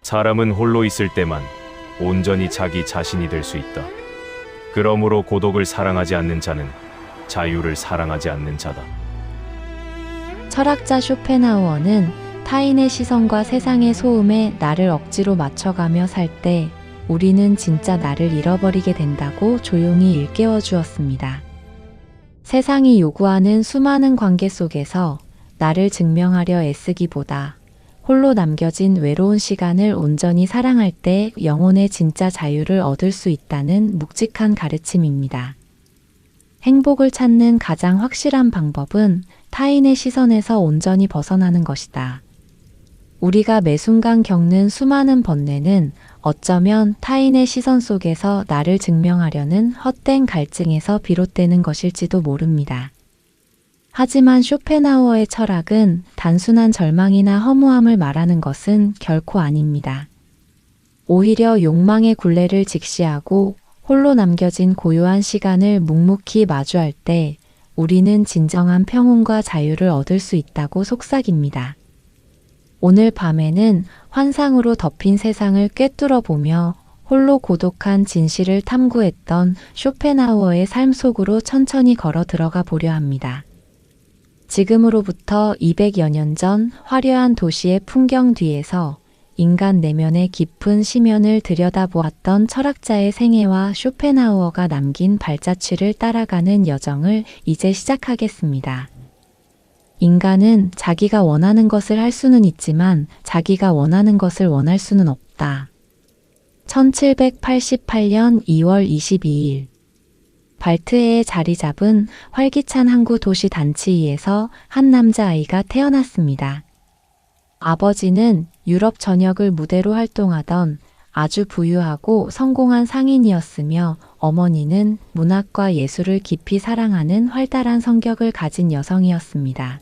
사람은 홀로 있을 때만 온전히 자기 자신이 될 수 있다. 그러므로 고독을 사랑하지 않는 자는 자유를 사랑하지 않는 자다. 철학자 쇼펜하우어는 타인의 시선과 세상의 소음에 나를 억지로 맞춰가며 살 때 우리는 진짜 나를 잃어버리게 된다고 조용히 일깨워 주었습니다. 세상이 요구하는 수많은 관계 속에서 나를 증명하려 애쓰기보다 홀로 남겨진 외로운 시간을 온전히 사랑할 때 영혼의 진짜 자유를 얻을 수 있다는 묵직한 가르침입니다. 행복을 찾는 가장 확실한 방법은 타인의 시선에서 온전히 벗어나는 것이다. 우리가 매 순간 겪는 수많은 번뇌는 어쩌면 타인의 시선 속에서 나를 증명하려는 헛된 갈증에서 비롯되는 것일지도 모릅니다. 하지만 쇼펜하우어의 철학은 단순한 절망이나 허무함을 말하는 것은 결코 아닙니다. 오히려 욕망의 굴레를 직시하고 홀로 남겨진 고요한 시간을 묵묵히 마주할 때 우리는 진정한 평온과 자유를 얻을 수 있다고 속삭입니다. 오늘 밤에는 환상으로 덮인 세상을 꿰뚫어 보며 홀로 고독한 진실을 탐구했던 쇼펜하우어의 삶 속으로 천천히 걸어 들어가 보려 합니다. 지금으로부터 200여 년 전 화려한 도시의 풍경 뒤에서 인간 내면의 깊은 심연을 들여다보았던 철학자의 생애와 쇼펜하우어가 남긴 발자취를 따라가는 여정을 이제 시작하겠습니다. 인간은 자기가 원하는 것을 할 수는 있지만 자기가 원하는 것을 원할 수는 없다. 1788년 2월 22일 발트해에 자리 잡은 활기찬 항구 도시 단치이에서 한 남자아이가 태어났습니다. 아버지는 유럽 전역을 무대로 활동하던 아주 부유하고 성공한 상인이었으며 어머니는 문학과 예술을 깊이 사랑하는 활달한 성격을 가진 여성이었습니다.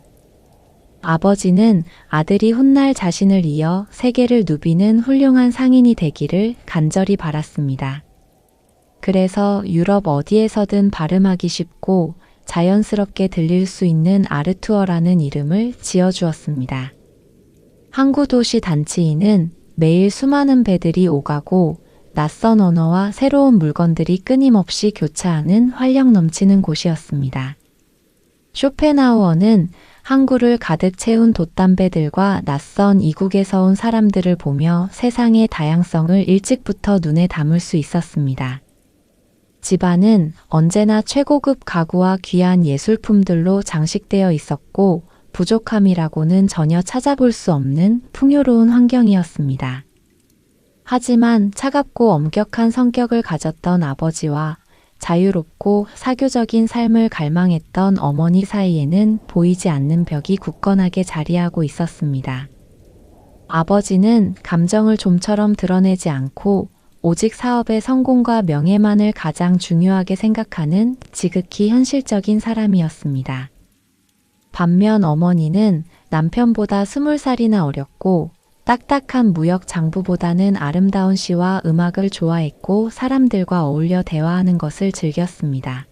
아버지는 아들이 훗날 자신을 이어 세계를 누비는 훌륭한 상인이 되기를 간절히 바랐습니다. 그래서 유럽 어디에서든 발음하기 쉽고 자연스럽게 들릴 수 있는 아르투어라는 이름을 지어주었습니다. 항구 도시 단치이는 매일 수많은 배들이 오가고 낯선 언어와 새로운 물건들이 끊임없이 교차하는 활력 넘치는 곳이었습니다. 쇼펜하우어는 항구를 가득 채운 돛담배들과 낯선 이국에서 온 사람들을 보며 세상의 다양성을 일찍부터 눈에 담을 수 있었습니다. 집안은 언제나 최고급 가구와 귀한 예술품들로 장식되어 있었고 부족함이라고는 전혀 찾아볼 수 없는 풍요로운 환경이었습니다. 하지만 차갑고 엄격한 성격을 가졌던 아버지와 자유롭고 사교적인 삶을 갈망했던 어머니 사이에는 보이지 않는 벽이 굳건하게 자리하고 있었습니다. 아버지는 감정을 좀처럼 드러내지 않고 오직 사업의 성공과 명예만을 가장 중요하게 생각하는 지극히 현실적인 사람이었습니다. 반면 어머니는 남편보다 20살이나 어렸고 딱딱한 무역 장부보다는 아름다운 시와 음악을 좋아했고 사람들과 어울려 대화하는 것을 즐겼습니다.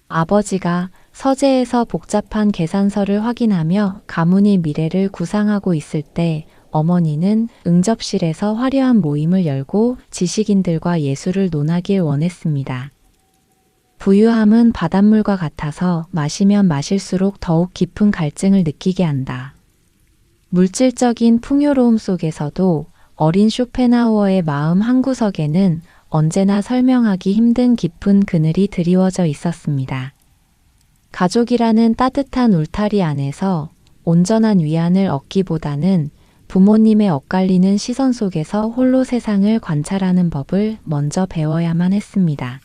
아버지가 서재에서 복잡한 계산서를 확인하며 가문의 미래를 구상하고 있을 때 어머니는 응접실에서 화려한 모임을 열고 지식인들과 예술을 논하길 원했습니다. 부유함은 바닷물과 같아서 마시면 마실수록 더욱 깊은 갈증을 느끼게 한다. 물질적인 풍요로움 속에서도 어린 쇼펜하우어의 마음 한구석에는 언제나 설명하기 힘든 깊은 그늘이 드리워져 있었습니다. 가족이라는 따뜻한 울타리 안에서 온전한 위안을 얻기보다는 부모님의 엇갈리는 시선 속에서 홀로 세상을 관찰하는 법을 먼저 배워야만 했습니다.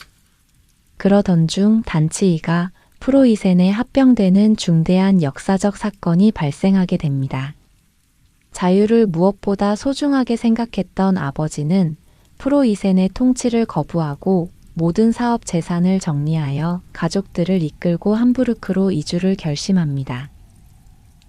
그러던 중 단치이가 프로이센에 합병되는 중대한 역사적 사건이 발생하게 됩니다. 자유를 무엇보다 소중하게 생각했던 아버지는 프로이센의 통치를 거부하고 모든 사업 재산을 정리하여 가족들을 이끌고 함부르크로 이주를 결심합니다.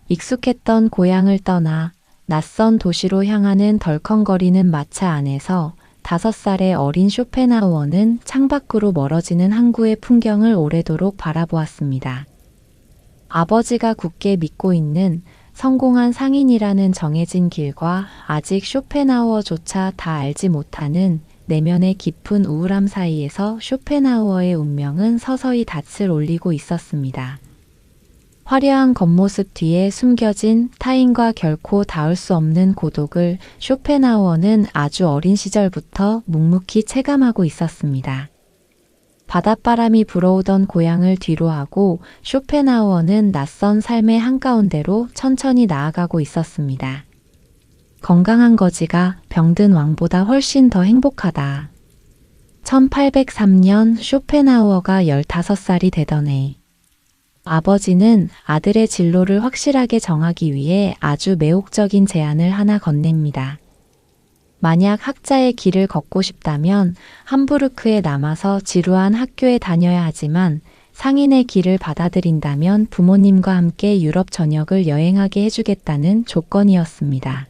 익숙했던 고향을 떠나 낯선 도시로 향하는 덜컹거리는 마차 안에서 5살의 어린 쇼펜하우어는 창밖으로 멀어지는 항구의 풍경을 오래도록 바라보았습니다. 아버지가 굳게 믿고 있는 성공한 상인이라는 정해진 길과 아직 쇼펜하우어조차 다 알지 못하는 내면의 깊은 우울함 사이에서 쇼펜하우어의 운명은 서서히 닻을 올리고 있었습니다. 화려한 겉모습 뒤에 숨겨진 타인과 결코 닿을 수 없는 고독을 쇼펜하우어는 아주 어린 시절부터 묵묵히 체감하고 있었습니다. 바닷바람이 불어오던 고향을 뒤로하고 쇼펜하우어는 낯선 삶의 한가운데로 천천히 나아가고 있었습니다. 건강한 거지가 병든 왕보다 훨씬 더 행복하다. 1803년 쇼펜하우어가 15살이 되던 해, 아버지는 아들의 진로를 확실하게 정하기 위해 아주 매혹적인 제안을 하나 건넵니다. 만약 학자의 길을 걷고 싶다면 함부르크에 남아서 지루한 학교에 다녀야 하지만 상인의 길을 받아들인다면 부모님과 함께 유럽 전역을 여행하게 해주겠다는 조건이었습니다.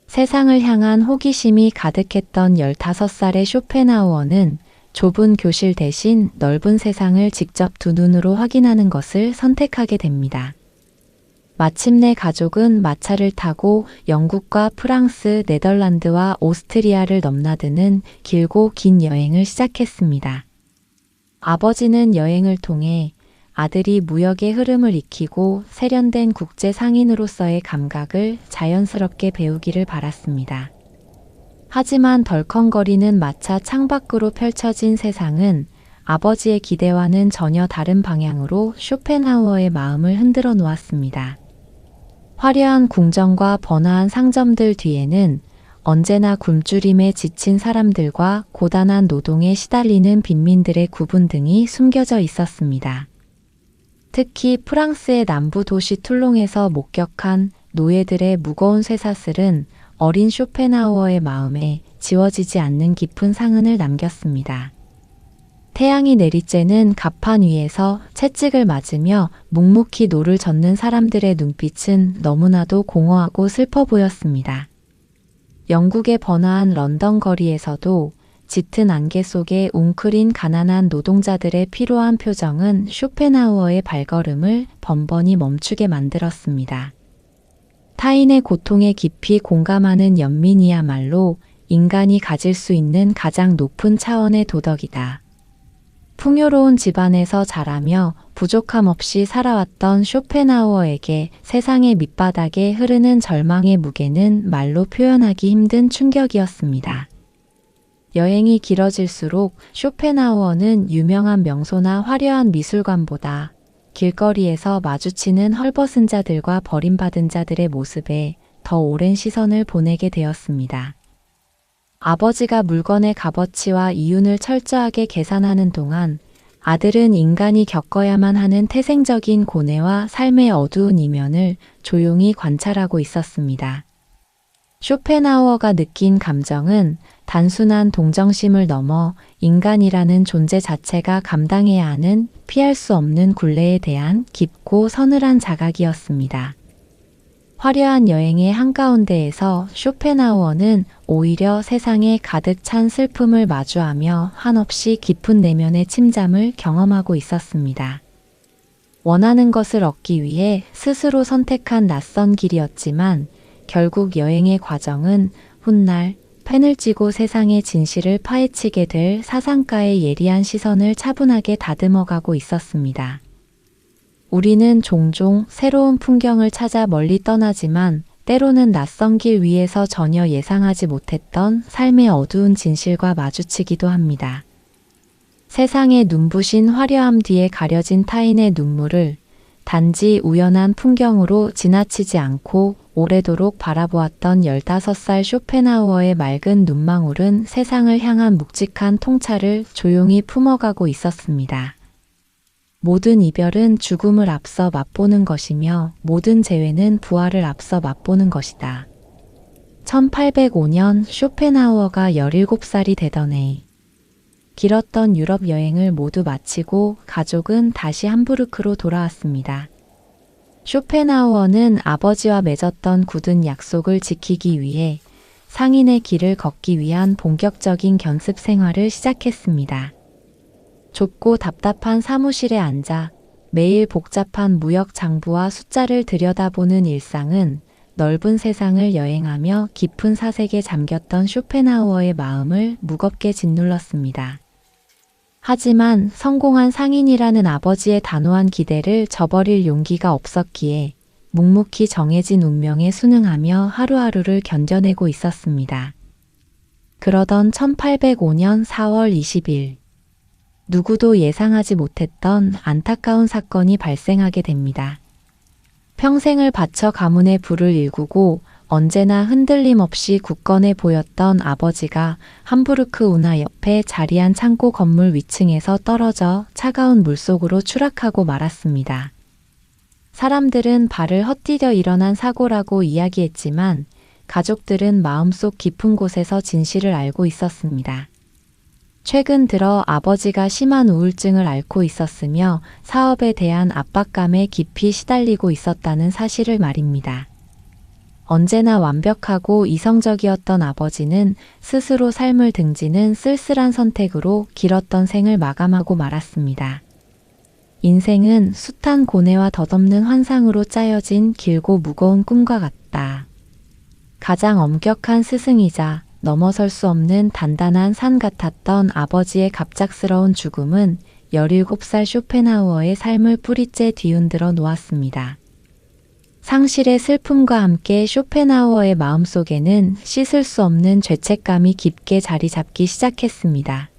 세상을 향한 호기심이 가득했던 15살의 쇼펜하우어는 좁은 교실 대신 넓은 세상을 직접 두 눈으로 확인하는 것을 선택하게 됩니다. 마침내 가족은 마차를 타고 영국과 프랑스, 네덜란드와 오스트리아를 넘나드는 길고 긴 여행을 시작했습니다. 아버지는 여행을 통해 아들이 무역의 흐름을 익히고 세련된 국제 상인으로서의 감각을 자연스럽게 배우기를 바랐습니다. 하지만 덜컹거리는 마차 창밖으로 펼쳐진 세상은 아버지의 기대와는 전혀 다른 방향으로 쇼펜하우어의 마음을 흔들어 놓았습니다. 화려한 궁전과 번화한 상점들 뒤에는 언제나 굶주림에 지친 사람들과 고단한 노동에 시달리는 빈민들의 구분 등이 숨겨져 있었습니다. 특히 프랑스의 남부 도시 툴롱에서 목격한 노예들의 무거운 쇠사슬은 어린 쇼펜하우어의 마음에 지워지지 않는 깊은 상흔을 남겼습니다. 태양이 내리쬐는 갑판 위에서 채찍을 맞으며 묵묵히 노를 젓는 사람들의 눈빛은 너무나도 공허하고 슬퍼 보였습니다. 영국의 번화한 런던 거리에서도 짙은 안개 속에 웅크린 가난한 노동자들의 피로한 표정은 쇼펜하우어의 발걸음을 번번이 멈추게 만들었습니다. 타인의 고통에 깊이 공감하는 연민이야말로 인간이 가질 수 있는 가장 높은 차원의 도덕이다. 풍요로운 집안에서 자라며 부족함 없이 살아왔던 쇼펜하우어에게 세상의 밑바닥에 흐르는 절망의 무게는 말로 표현하기 힘든 충격이었습니다. 여행이 길어질수록 쇼펜하우어는 유명한 명소나 화려한 미술관보다 길거리에서 마주치는 헐벗은 자들과 버림받은 자들의 모습에 더 오랜 시선을 보내게 되었습니다. 아버지가 물건의 값어치와 이윤을 철저하게 계산하는 동안 아들은 인간이 겪어야만 하는 태생적인 고뇌와 삶의 어두운 이면을 조용히 관찰하고 있었습니다. 쇼펜하우어가 느낀 감정은 단순한 동정심을 넘어 인간이라는 존재 자체가 감당해야 하는 피할 수 없는 굴레에 대한 깊고 서늘한 자각이었습니다. 화려한 여행의 한가운데에서 쇼펜하우어는 오히려 세상에 가득 찬 슬픔을 마주하며 한없이 깊은 내면의 침잠을 경험하고 있었습니다. 원하는 것을 얻기 위해 스스로 선택한 낯선 길이었지만 결국 여행의 과정은 훗날 펜을 쥐고 세상의 진실을 파헤치게 될 사상가의 예리한 시선을 차분하게 다듬어가고 있었습니다. 우리는 종종 새로운 풍경을 찾아 멀리 떠나지만 때로는 낯선 길 위에서 전혀 예상하지 못했던 삶의 어두운 진실과 마주치기도 합니다. 세상의 눈부신 화려함 뒤에 가려진 타인의 눈물을 단지 우연한 풍경으로 지나치지 않고 오래도록 바라보았던 15살 쇼펜하우어의 맑은 눈망울은 세상을 향한 묵직한 통찰을 조용히 품어가고 있었습니다. 모든 이별은 죽음을 앞서 맛보는 것이며 모든 재회는 부활을 앞서 맛보는 것이다. 1805년 쇼펜하우어가 17살이 되던 해, 길었던 유럽 여행을 모두 마치고 가족은 다시 함부르크로 돌아왔습니다. 쇼펜하우어는 아버지와 맺었던 굳은 약속을 지키기 위해 상인의 길을 걷기 위한 본격적인 견습 생활을 시작했습니다. 좁고 답답한 사무실에 앉아 매일 복잡한 무역 장부와 숫자를 들여다보는 일상은 넓은 세상을 여행하며 깊은 사색에 잠겼던 쇼펜하우어의 마음을 무겁게 짓눌렀습니다. 하지만 성공한 상인이라는 아버지의 단호한 기대를 저버릴 용기가 없었기에 묵묵히 정해진 운명에 순응하며 하루하루를 견뎌내고 있었습니다. 그러던 1805년 4월 20일, 누구도 예상하지 못했던 안타까운 사건이 발생하게 됩니다. 평생을 바쳐 가문의 부를 일구고 언제나 흔들림 없이 굳건해 보였던 아버지가 함부르크 운하 옆에 자리한 창고 건물 위층에서 떨어져 차가운 물속으로 추락하고 말았습니다. 사람들은 발을 헛디뎌 일어난 사고라고 이야기했지만 가족들은 마음속 깊은 곳에서 진실을 알고 있었습니다. 최근 들어 아버지가 심한 우울증을 앓고 있었으며 사업에 대한 압박감에 깊이 시달리고 있었다는 사실을 말입니다. 언제나 완벽하고 이성적이었던 아버지는 스스로 삶을 등지는 쓸쓸한 선택으로 길었던 생을 마감하고 말았습니다. 인생은 숱한 고뇌와 덧없는 환상으로 짜여진 길고 무거운 꿈과 같다. 가장 엄격한 스승이자 넘어설 수 없는 단단한 산 같았던 아버지의 갑작스러운 죽음은 17살 쇼펜하우어의 삶을 뿌리째 뒤흔들어 놓았습니다. 상실의 슬픔과 함께 쇼펜하우어의 마음속에는 씻을 수 없는 죄책감이 깊게 자리 잡기 시작했습니다.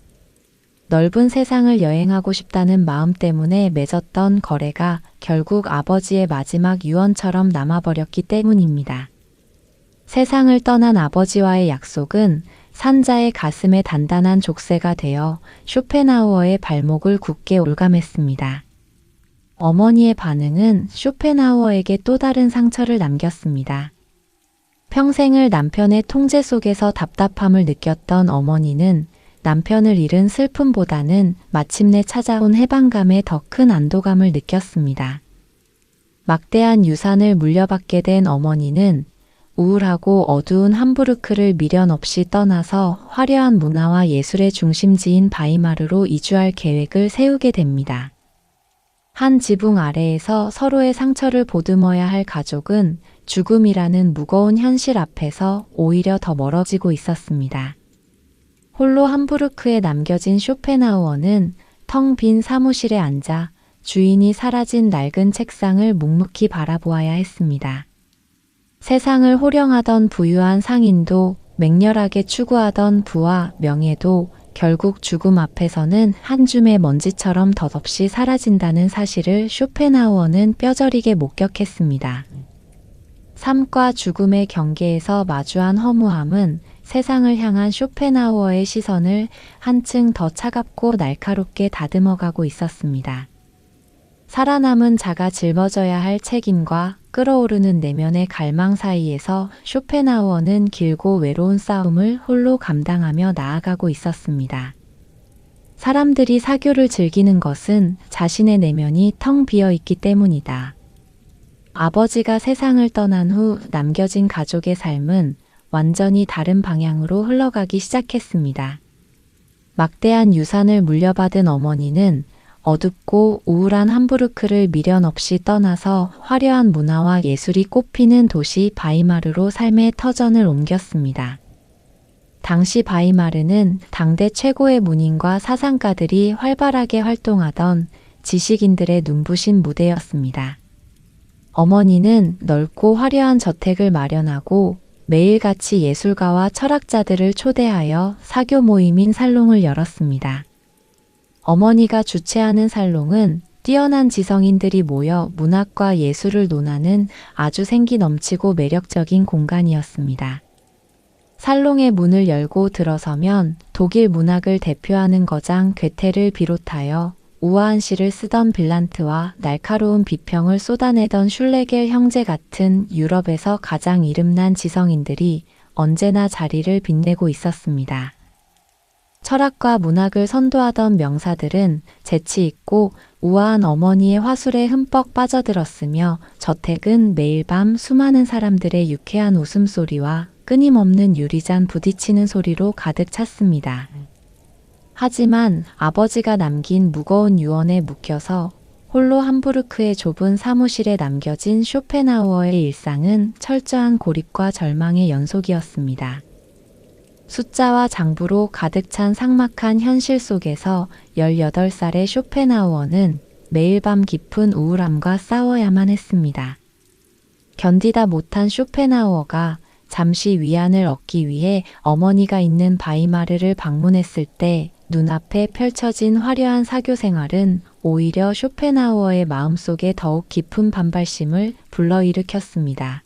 넓은 세상을 여행하고 싶다는 마음 때문에 맺었던 거래가 결국 아버지의 마지막 유언처럼 남아버렸기 때문입니다. 세상을 떠난 아버지와의 약속은 산자의 가슴에 단단한 족쇄가 되어 쇼펜하우어의 발목을 굳게 올감했습니다. 어머니의 반응은 쇼펜하우어에게 또 다른 상처를 남겼습니다. 평생을 남편의 통제 속에서 답답함을 느꼈던 어머니는 남편을 잃은 슬픔보다는 마침내 찾아온 해방감에 더 큰 안도감을 느꼈습니다. 막대한 유산을 물려받게 된 어머니는 우울하고 어두운 함부르크를 미련 없이 떠나서 화려한 문화와 예술의 중심지인 바이마르로 이주할 계획을 세우게 됩니다. 한 지붕 아래에서 서로의 상처를 보듬어야 할 가족은 죽음이라는 무거운 현실 앞에서 오히려 더 멀어지고 있었습니다. 홀로 함부르크에 남겨진 쇼펜하우어는 텅 빈 사무실에 앉아 주인이 사라진 낡은 책상을 묵묵히 바라보아야 했습니다. 세상을 호령하던 부유한 상인도 맹렬하게 추구하던 부와 명예도 결국 죽음 앞에서는 한 줌의 먼지처럼 덧없이 사라진다는 사실을 쇼펜하우어는 뼈저리게 목격했습니다. 삶과 죽음의 경계에서 마주한 허무함은 세상을 향한 쇼펜하우어의 시선을 한층 더 차갑고 날카롭게 다듬어가고 있었습니다. 살아남은 자가 짊어져야 할 책임과 끓어오르는 내면의 갈망 사이에서 쇼펜하우어는 길고 외로운 싸움을 홀로 감당하며 나아가고 있었습니다. 사람들이 사교를 즐기는 것은 자신의 내면이 텅 비어 있기 때문이다. 아버지가 세상을 떠난 후 남겨진 가족의 삶은 완전히 다른 방향으로 흘러가기 시작했습니다. 막대한 유산을 물려받은 어머니는 어둡고 우울한 함부르크를 미련 없이 떠나서 화려한 문화와 예술이 꽃피는 도시 바이마르로 삶의 터전을 옮겼습니다. 당시 바이마르는 당대 최고의 문인과 사상가들이 활발하게 활동하던 지식인들의 눈부신 무대였습니다. 어머니는 넓고 화려한 저택을 마련하고 매일같이 예술가와 철학자들을 초대하여 사교 모임인 살롱을 열었습니다. 어머니가 주최하는 살롱은 뛰어난 지성인들이 모여 문학과 예술을 논하는 아주 생기 넘치고 매력적인 공간이었습니다. 살롱의 문을 열고 들어서면 독일 문학을 대표하는 거장 괴테를 비롯하여 우아한 시를 쓰던 빌란트와 날카로운 비평을 쏟아내던 슐레겔 형제 같은 유럽에서 가장 이름난 지성인들이 언제나 자리를 빛내고 있었습니다. 철학과 문학을 선도하던 명사들은 재치 있고 우아한 어머니의 화술에 흠뻑 빠져들었으며 저택은 매일 밤 수많은 사람들의 유쾌한 웃음소리와 끊임없는 유리잔 부딪히는 소리로 가득 찼습니다. 하지만 아버지가 남긴 무거운 유언에 묶여서 홀로 함부르크의 좁은 사무실에 남겨진 쇼펜하우어의 일상은 철저한 고립과 절망의 연속이었습니다. 숫자와 장부로 가득 찬 삭막한 현실 속에서 18살의 쇼펜하우어는 매일 밤 깊은 우울함과 싸워야만 했습니다. 견디다 못한 쇼펜하우어가 잠시 위안을 얻기 위해 어머니가 있는 바이마르를 방문했을 때 눈앞에 펼쳐진 화려한 사교 생활은 오히려 쇼펜하우어의 마음속에 더욱 깊은 반발심을 불러일으켰습니다.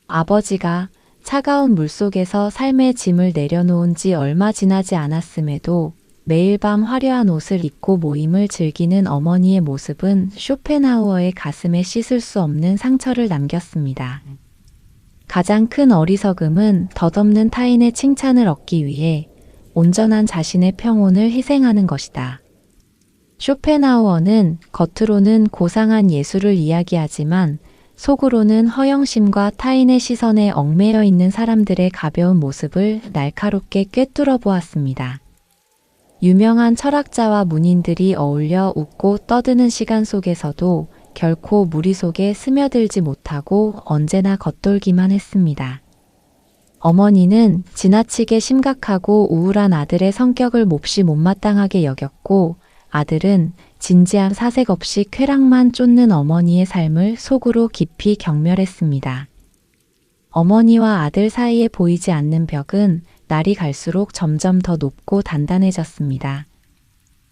아버지가 차가운 물속에서 삶의 짐을 내려놓은 지 얼마 지나지 않았음에도 매일 밤 화려한 옷을 입고 모임을 즐기는 어머니의 모습은 쇼펜하우어의 가슴에 씻을 수 없는 상처를 남겼습니다. 가장 큰 어리석음은 덧없는 타인의 칭찬을 얻기 위해 온전한 자신의 평온을 희생하는 것이다. 쇼펜하우어는 겉으로는 고상한 예술을 이야기하지만 속으로는 허영심과 타인의 시선에 얽매여 있는 사람들의 가벼운 모습을 날카롭게 꿰뚫어 보았습니다. 유명한 철학자와 문인들이 어울려 웃고 떠드는 시간 속에서도 결코 무리 속에 스며들지 못하고 언제나 겉돌기만 했습니다. 어머니는 지나치게 심각하고 우울한 아들의 성격을 몹시 못마땅하게 여겼고 아들은 진지한 사색 없이 쾌락만 쫓는 어머니의 삶을 속으로 깊이 경멸했습니다. 어머니와 아들 사이에 보이지 않는 벽은 날이 갈수록 점점 더 높고 단단해졌습니다.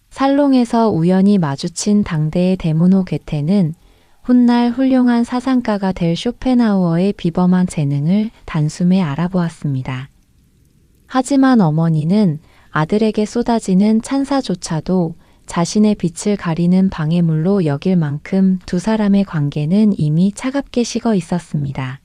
살롱에서 우연히 마주친 당대의 데모노 괴테는 훗날 훌륭한 사상가가 될 쇼펜하우어의 비범한 재능을 단숨에 알아보았습니다. 하지만 어머니는 아들에게 쏟아지는 찬사조차도 자신의 빛을 가리는 방해물로 여길 만큼 두 사람의 관계는 이미 차갑게 식어 있었습니다.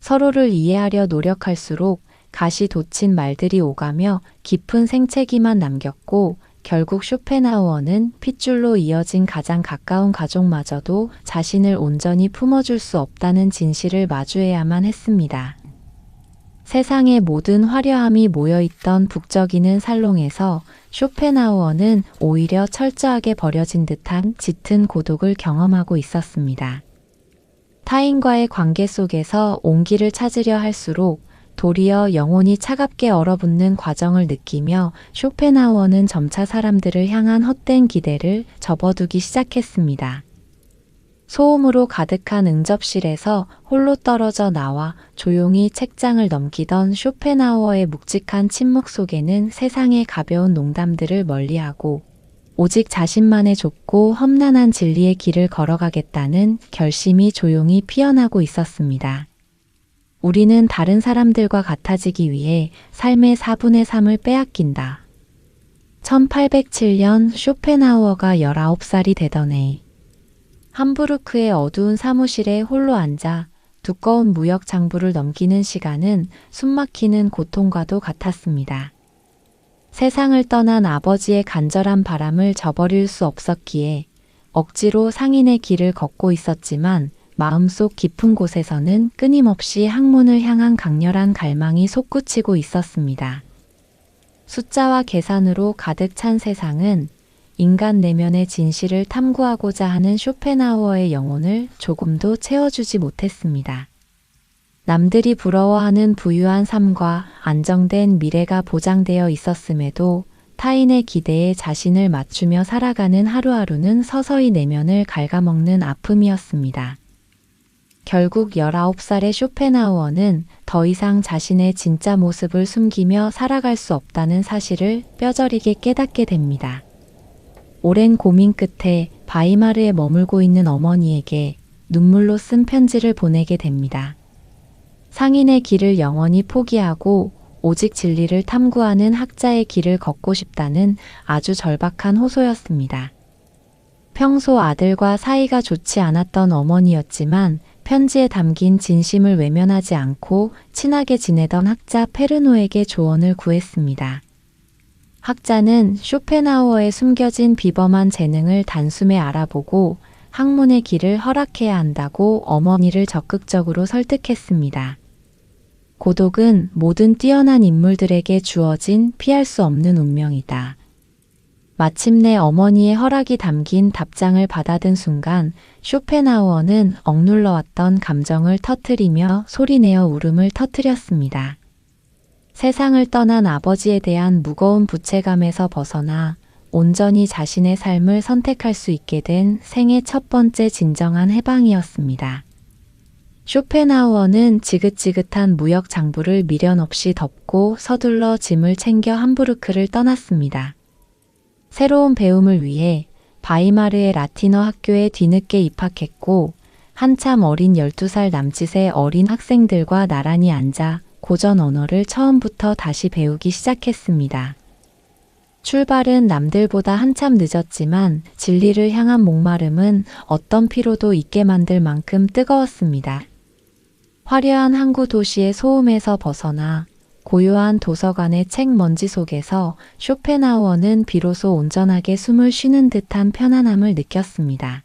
서로를 이해하려 노력할수록 가시 돋친 말들이 오가며 깊은 생채기만 남겼고 결국 쇼펜하우어는 핏줄로 이어진 가장 가까운 가족마저도 자신을 온전히 품어줄 수 없다는 진실을 마주해야만 했습니다. 세상의 모든 화려함이 모여있던 북적이는 살롱에서 쇼펜하우어는 오히려 철저하게 버려진 듯한 짙은 고독을 경험하고 있었습니다. 타인과의 관계 속에서 온기를 찾으려 할수록 도리어 영혼이 차갑게 얼어붙는 과정을 느끼며 쇼펜하우어는 점차 사람들을 향한 헛된 기대를 접어두기 시작했습니다. 소음으로 가득한 응접실에서 홀로 떨어져 나와 조용히 책장을 넘기던 쇼펜하우어의 묵직한 침묵 속에는 세상의 가벼운 농담들을 멀리하고 오직 자신만의 좁고 험난한 진리의 길을 걸어가겠다는 결심이 조용히 피어나고 있었습니다. 우리는 다른 사람들과 같아지기 위해 삶의 4분의 3을 빼앗긴다. 1807년 쇼펜하우어가 19살이 되던 해 함부르크의 어두운 사무실에 홀로 앉아 두꺼운 무역 장부를 넘기는 시간은 숨막히는 고통과도 같았습니다. 세상을 떠난 아버지의 간절한 바람을 저버릴 수 없었기에 억지로 상인의 길을 걷고 있었지만 마음속 깊은 곳에서는 끊임없이 학문을 향한 강렬한 갈망이 솟구치고 있었습니다. 숫자와 계산으로 가득 찬 세상은 인간 내면의 진실을 탐구하고자 하는 쇼펜하우어의 영혼을 조금도 채워주지 못했습니다. 남들이 부러워하는 부유한 삶과 안정된 미래가 보장되어 있었음에도 타인의 기대에 자신을 맞추며 살아가는 하루하루는 서서히 내면을 갉아먹는 아픔이었습니다. 결국 19살의 쇼펜하우어는 더 이상 자신의 진짜 모습을 숨기며 살아갈 수 없다는 사실을 뼈저리게 깨닫게 됩니다. 오랜 고민 끝에 바이마르에 머물고 있는 어머니에게 눈물로 쓴 편지를 보내게 됩니다. 상인의 길을 영원히 포기하고 오직 진리를 탐구하는 학자의 길을 걷고 싶다는 아주 절박한 호소였습니다. 평소 아들과 사이가 좋지 않았던 어머니였지만 편지에 담긴 진심을 외면하지 않고 친하게 지내던 학자 페르노에게 조언을 구했습니다. 학자는 쇼펜하우어의 숨겨진 비범한 재능을 단숨에 알아보고 학문의 길을 허락해야 한다고 어머니를 적극적으로 설득했습니다. 고독은 모든 뛰어난 인물들에게 주어진 피할 수 없는 운명이다. 마침내 어머니의 허락이 담긴 답장을 받아든 순간 쇼펜하우어는 억눌러왔던 감정을 터뜨리며 소리내어 울음을 터뜨렸습니다. 세상을 떠난 아버지에 대한 무거운 부채감에서 벗어나 온전히 자신의 삶을 선택할 수 있게 된 생애 첫 번째 진정한 해방이었습니다. 쇼펜하우어는 지긋지긋한 무역 장부를 미련 없이 덮고 서둘러 짐을 챙겨 함부르크를 떠났습니다. 새로운 배움을 위해 바이마르의 라틴어 학교에 뒤늦게 입학했고 한참 어린 12살 남짓의 어린 학생들과 나란히 앉아 고전 언어를 처음부터 다시 배우기 시작했습니다. 출발은 남들보다 한참 늦었지만 진리를 향한 목마름은 어떤 피로도 잊게 만들 만큼 뜨거웠습니다. 화려한 항구 도시의 소음에서 벗어나 고요한 도서관의 책 먼지 속에서 쇼펜하우어는 비로소 온전하게 숨을 쉬는 듯한 편안함을 느꼈습니다.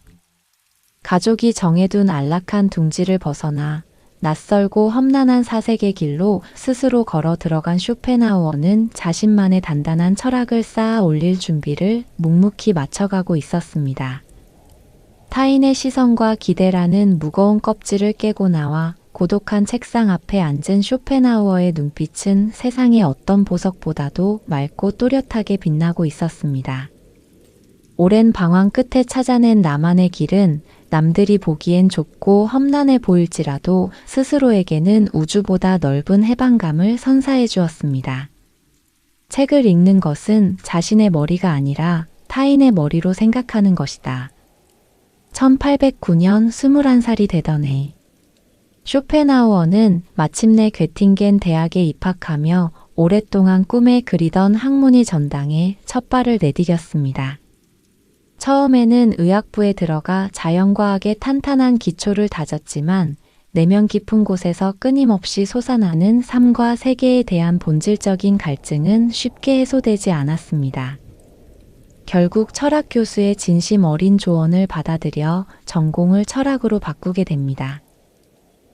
가족이 정해둔 안락한 둥지를 벗어나 낯설고 험난한 사색의 길로 스스로 걸어 들어간 쇼펜하우어는 자신만의 단단한 철학을 쌓아 올릴 준비를 묵묵히 맞춰가고 있었습니다. 타인의 시선과 기대라는 무거운 껍질을 깨고 나와 고독한 책상 앞에 앉은 쇼펜하우어의 눈빛은 세상의 어떤 보석보다도 맑고 또렷하게 빛나고 있었습니다. 오랜 방황 끝에 찾아낸 나만의 길은 남들이 보기엔 좁고 험난해 보일지라도 스스로에게는 우주보다 넓은 해방감을 선사해 주었습니다. 책을 읽는 것은 자신의 머리가 아니라 타인의 머리로 생각하는 것이다. 1809년 21살이 되던 해, 쇼펜하우어는 마침내 괴팅겐 대학에 입학하며 오랫동안 꿈에 그리던 학문의 전당에 첫 발을 내디뎠습니다. 처음에는 의학부에 들어가 자연과학의 탄탄한 기초를 다졌지만 내면 깊은 곳에서 끊임없이 솟아나는 삶과 세계에 대한 본질적인 갈증은 쉽게 해소되지 않았습니다. 결국 철학 교수의 진심 어린 조언을 받아들여 전공을 철학으로 바꾸게 됩니다.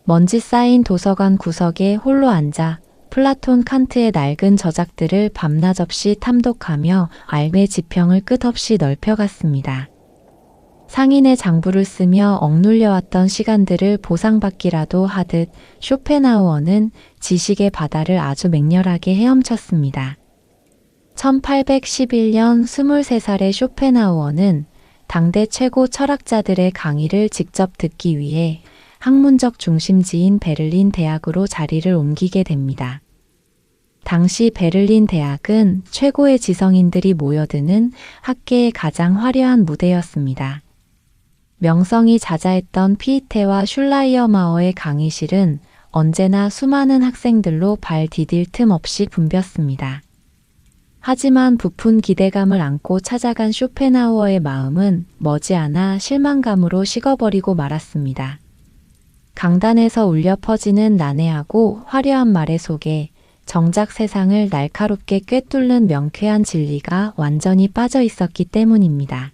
먼지 쌓인 도서관 구석에 홀로 앉아 플라톤, 칸트의 낡은 저작들을 밤낮 없이 탐독하며 삶의 지평을 끝없이 넓혀갔습니다. 상인의 장부를 쓰며 억눌려왔던 시간들을 보상받기라도 하듯 쇼펜하우어는 지식의 바다를 아주 맹렬하게 헤엄쳤습니다. 1811년 23살의 쇼펜하우어는 당대 최고 철학자들의 강의를 직접 듣기 위해 학문적 중심지인 베를린 대학으로 자리를 옮기게 됩니다. 당시 베를린 대학은 최고의 지성인들이 모여드는 학계의 가장 화려한 무대였습니다. 명성이 자자했던 피이테와 슐라이어마어의 강의실은 언제나 수많은 학생들로 발 디딜 틈 없이 붐볐습니다. 하지만 부푼 기대감을 안고 찾아간 쇼펜하우어의 마음은 머지않아 실망감으로 식어버리고 말았습니다. 강단에서 울려 퍼지는 난해하고 화려한 말의 속에 정작 세상을 날카롭게 꿰뚫는 명쾌한 진리가 완전히 빠져 있었기 때문입니다.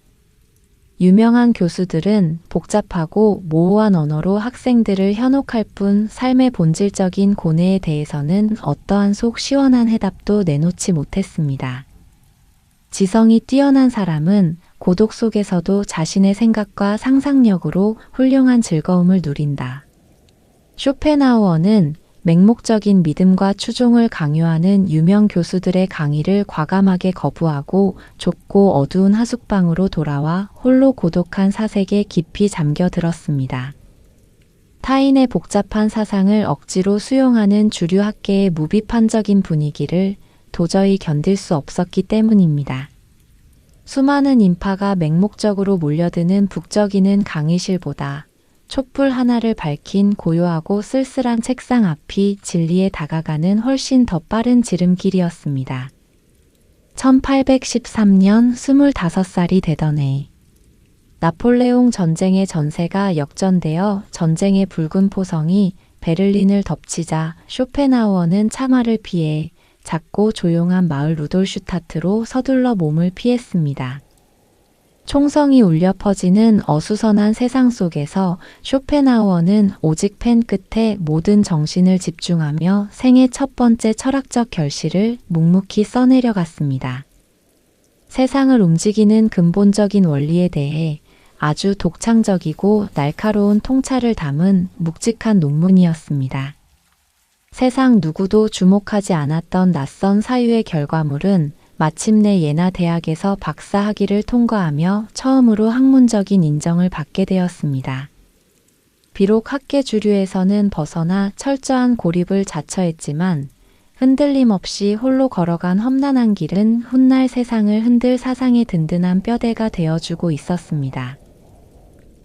유명한 교수들은 복잡하고 모호한 언어로 학생들을 현혹할 뿐 삶의 본질적인 고뇌에 대해서는 어떠한 속 시원한 해답도 내놓지 못했습니다. 지성이 뛰어난 사람은 고독 속에서도 자신의 생각과 상상력으로 훌륭한 즐거움을 누린다. 쇼펜하우어는 맹목적인 믿음과 추종을 강요하는 유명 교수들의 강의를 과감하게 거부하고 좁고 어두운 하숙방으로 돌아와 홀로 고독한 사색에 깊이 잠겨들었습니다. 타인의 복잡한 사상을 억지로 수용하는 주류 학계의 무비판적인 분위기를 도저히 견딜 수 없었기 때문입니다. 수많은 인파가 맹목적으로 몰려드는 북적이는 강의실보다 촛불 하나를 밝힌 고요하고 쓸쓸한 책상 앞이 진리에 다가가는 훨씬 더 빠른 지름길이었습니다. 1813년 25살이 되던 해, 나폴레옹 전쟁의 전세가 역전되어 전쟁의 붉은 포성이 베를린을 덮치자 쇼펜하우어는 참화를 피해 작고 조용한 마을 루돌슈타트로 서둘러 몸을 피했습니다. 총성이 울려 퍼지는 어수선한 세상 속에서 쇼펜하우어는 오직 펜 끝에 모든 정신을 집중하며 생애 첫 번째 철학적 결실을 묵묵히 써내려갔습니다. 세상을 움직이는 근본적인 원리에 대해 아주 독창적이고 날카로운 통찰을 담은 묵직한 논문이었습니다. 세상 누구도 주목하지 않았던 낯선 사유의 결과물은 마침내 예나 대학에서 박사 학위를 통과하며 처음으로 학문적인 인정을 받게 되었습니다. 비록 학계 주류에서는 벗어나 철저한 고립을 자처했지만 흔들림 없이 홀로 걸어간 험난한 길은 훗날 세상을 흔들 사상의 든든한 뼈대가 되어주고 있었습니다.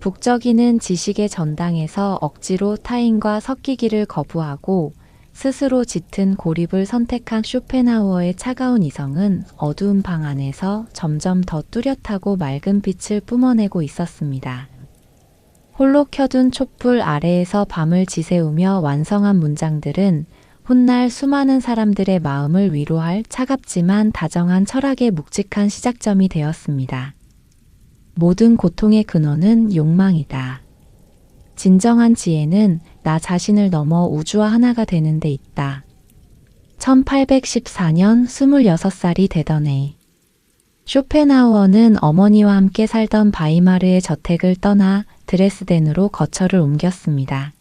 북적이는 지식의 전당에서 억지로 타인과 섞이기를 거부하고 스스로 짙은 고립을 선택한 쇼펜하우어의 차가운 이성은 어두운 방 안에서 점점 더 뚜렷하고 맑은 빛을 뿜어내고 있었습니다. 홀로 켜둔 촛불 아래에서 밤을 지새우며 완성한 문장들은 훗날 수많은 사람들의 마음을 위로할 차갑지만 다정한 철학의 묵직한 시작점이 되었습니다. 모든 고통의 근원은 욕망이다. 진정한 지혜는 나 자신을 넘어 우주와 하나가 되는 데 있다. 1814년 26살이 되던 해, 쇼펜하우어는 어머니와 함께 살던 바이마르의 저택을 떠나 드레스덴으로 거처를 옮겼습니다.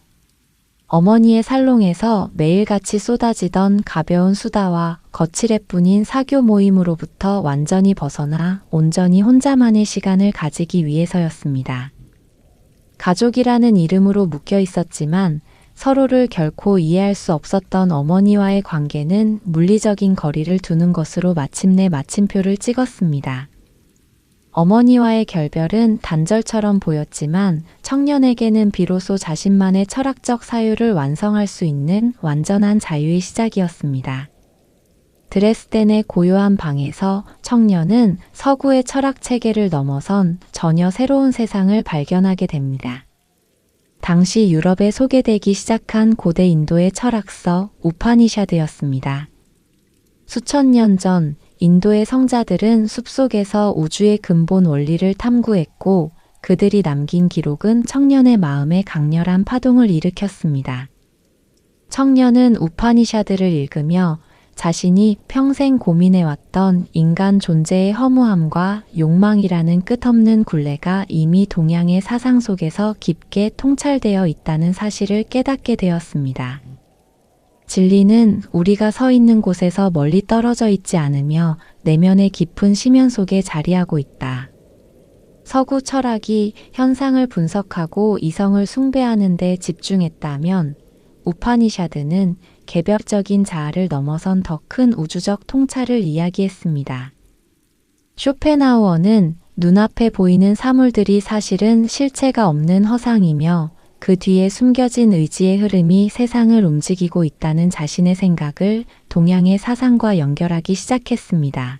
어머니의 살롱에서 매일같이 쏟아지던 가벼운 수다와 거칠애뿐인 사교 모임으로부터 완전히 벗어나 온전히 혼자만의 시간을 가지기 위해서였습니다. 가족이라는 이름으로 묶여 있었지만 서로를 결코 이해할 수 없었던 어머니와의 관계는 물리적인 거리를 두는 것으로 마침내 마침표를 찍었습니다. 어머니와의 결별은 단절처럼 보였지만 청년에게는 비로소 자신만의 철학적 사유를 완성할 수 있는 완전한 자유의 시작이었습니다. 드레스덴의 고요한 방에서 청년은 서구의 철학 체계를 넘어선 전혀 새로운 세상을 발견하게 됩니다. 당시 유럽에 소개되기 시작한 고대 인도의 철학서 우파니샤드였습니다. 수천 년 전 인도의 성자들은 숲속에서 우주의 근본 원리를 탐구했고 그들이 남긴 기록은 청년의 마음에 강렬한 파동을 일으켰습니다. 청년은 우파니샤드를 읽으며 자신이 평생 고민해왔던 인간 존재의 허무함과 욕망이라는 끝없는 굴레가 이미 동양의 사상 속에서 깊게 통찰되어 있다는 사실을 깨닫게 되었습니다. 진리는 우리가 서 있는 곳에서 멀리 떨어져 있지 않으며 내면의 깊은 심연 속에 자리하고 있다. 서구 철학이 현상을 분석하고 이성을 숭배하는 데 집중했다면 우파니샤드는 개별적인 자아를 넘어선 더 큰 우주적 통찰을 이야기했습니다. 쇼펜하우어는 눈앞에 보이는 사물들이 사실은 실체가 없는 허상이며 그 뒤에 숨겨진 의지의 흐름이 세상을 움직이고 있다는 자신의 생각을 동양의 사상과 연결하기 시작했습니다.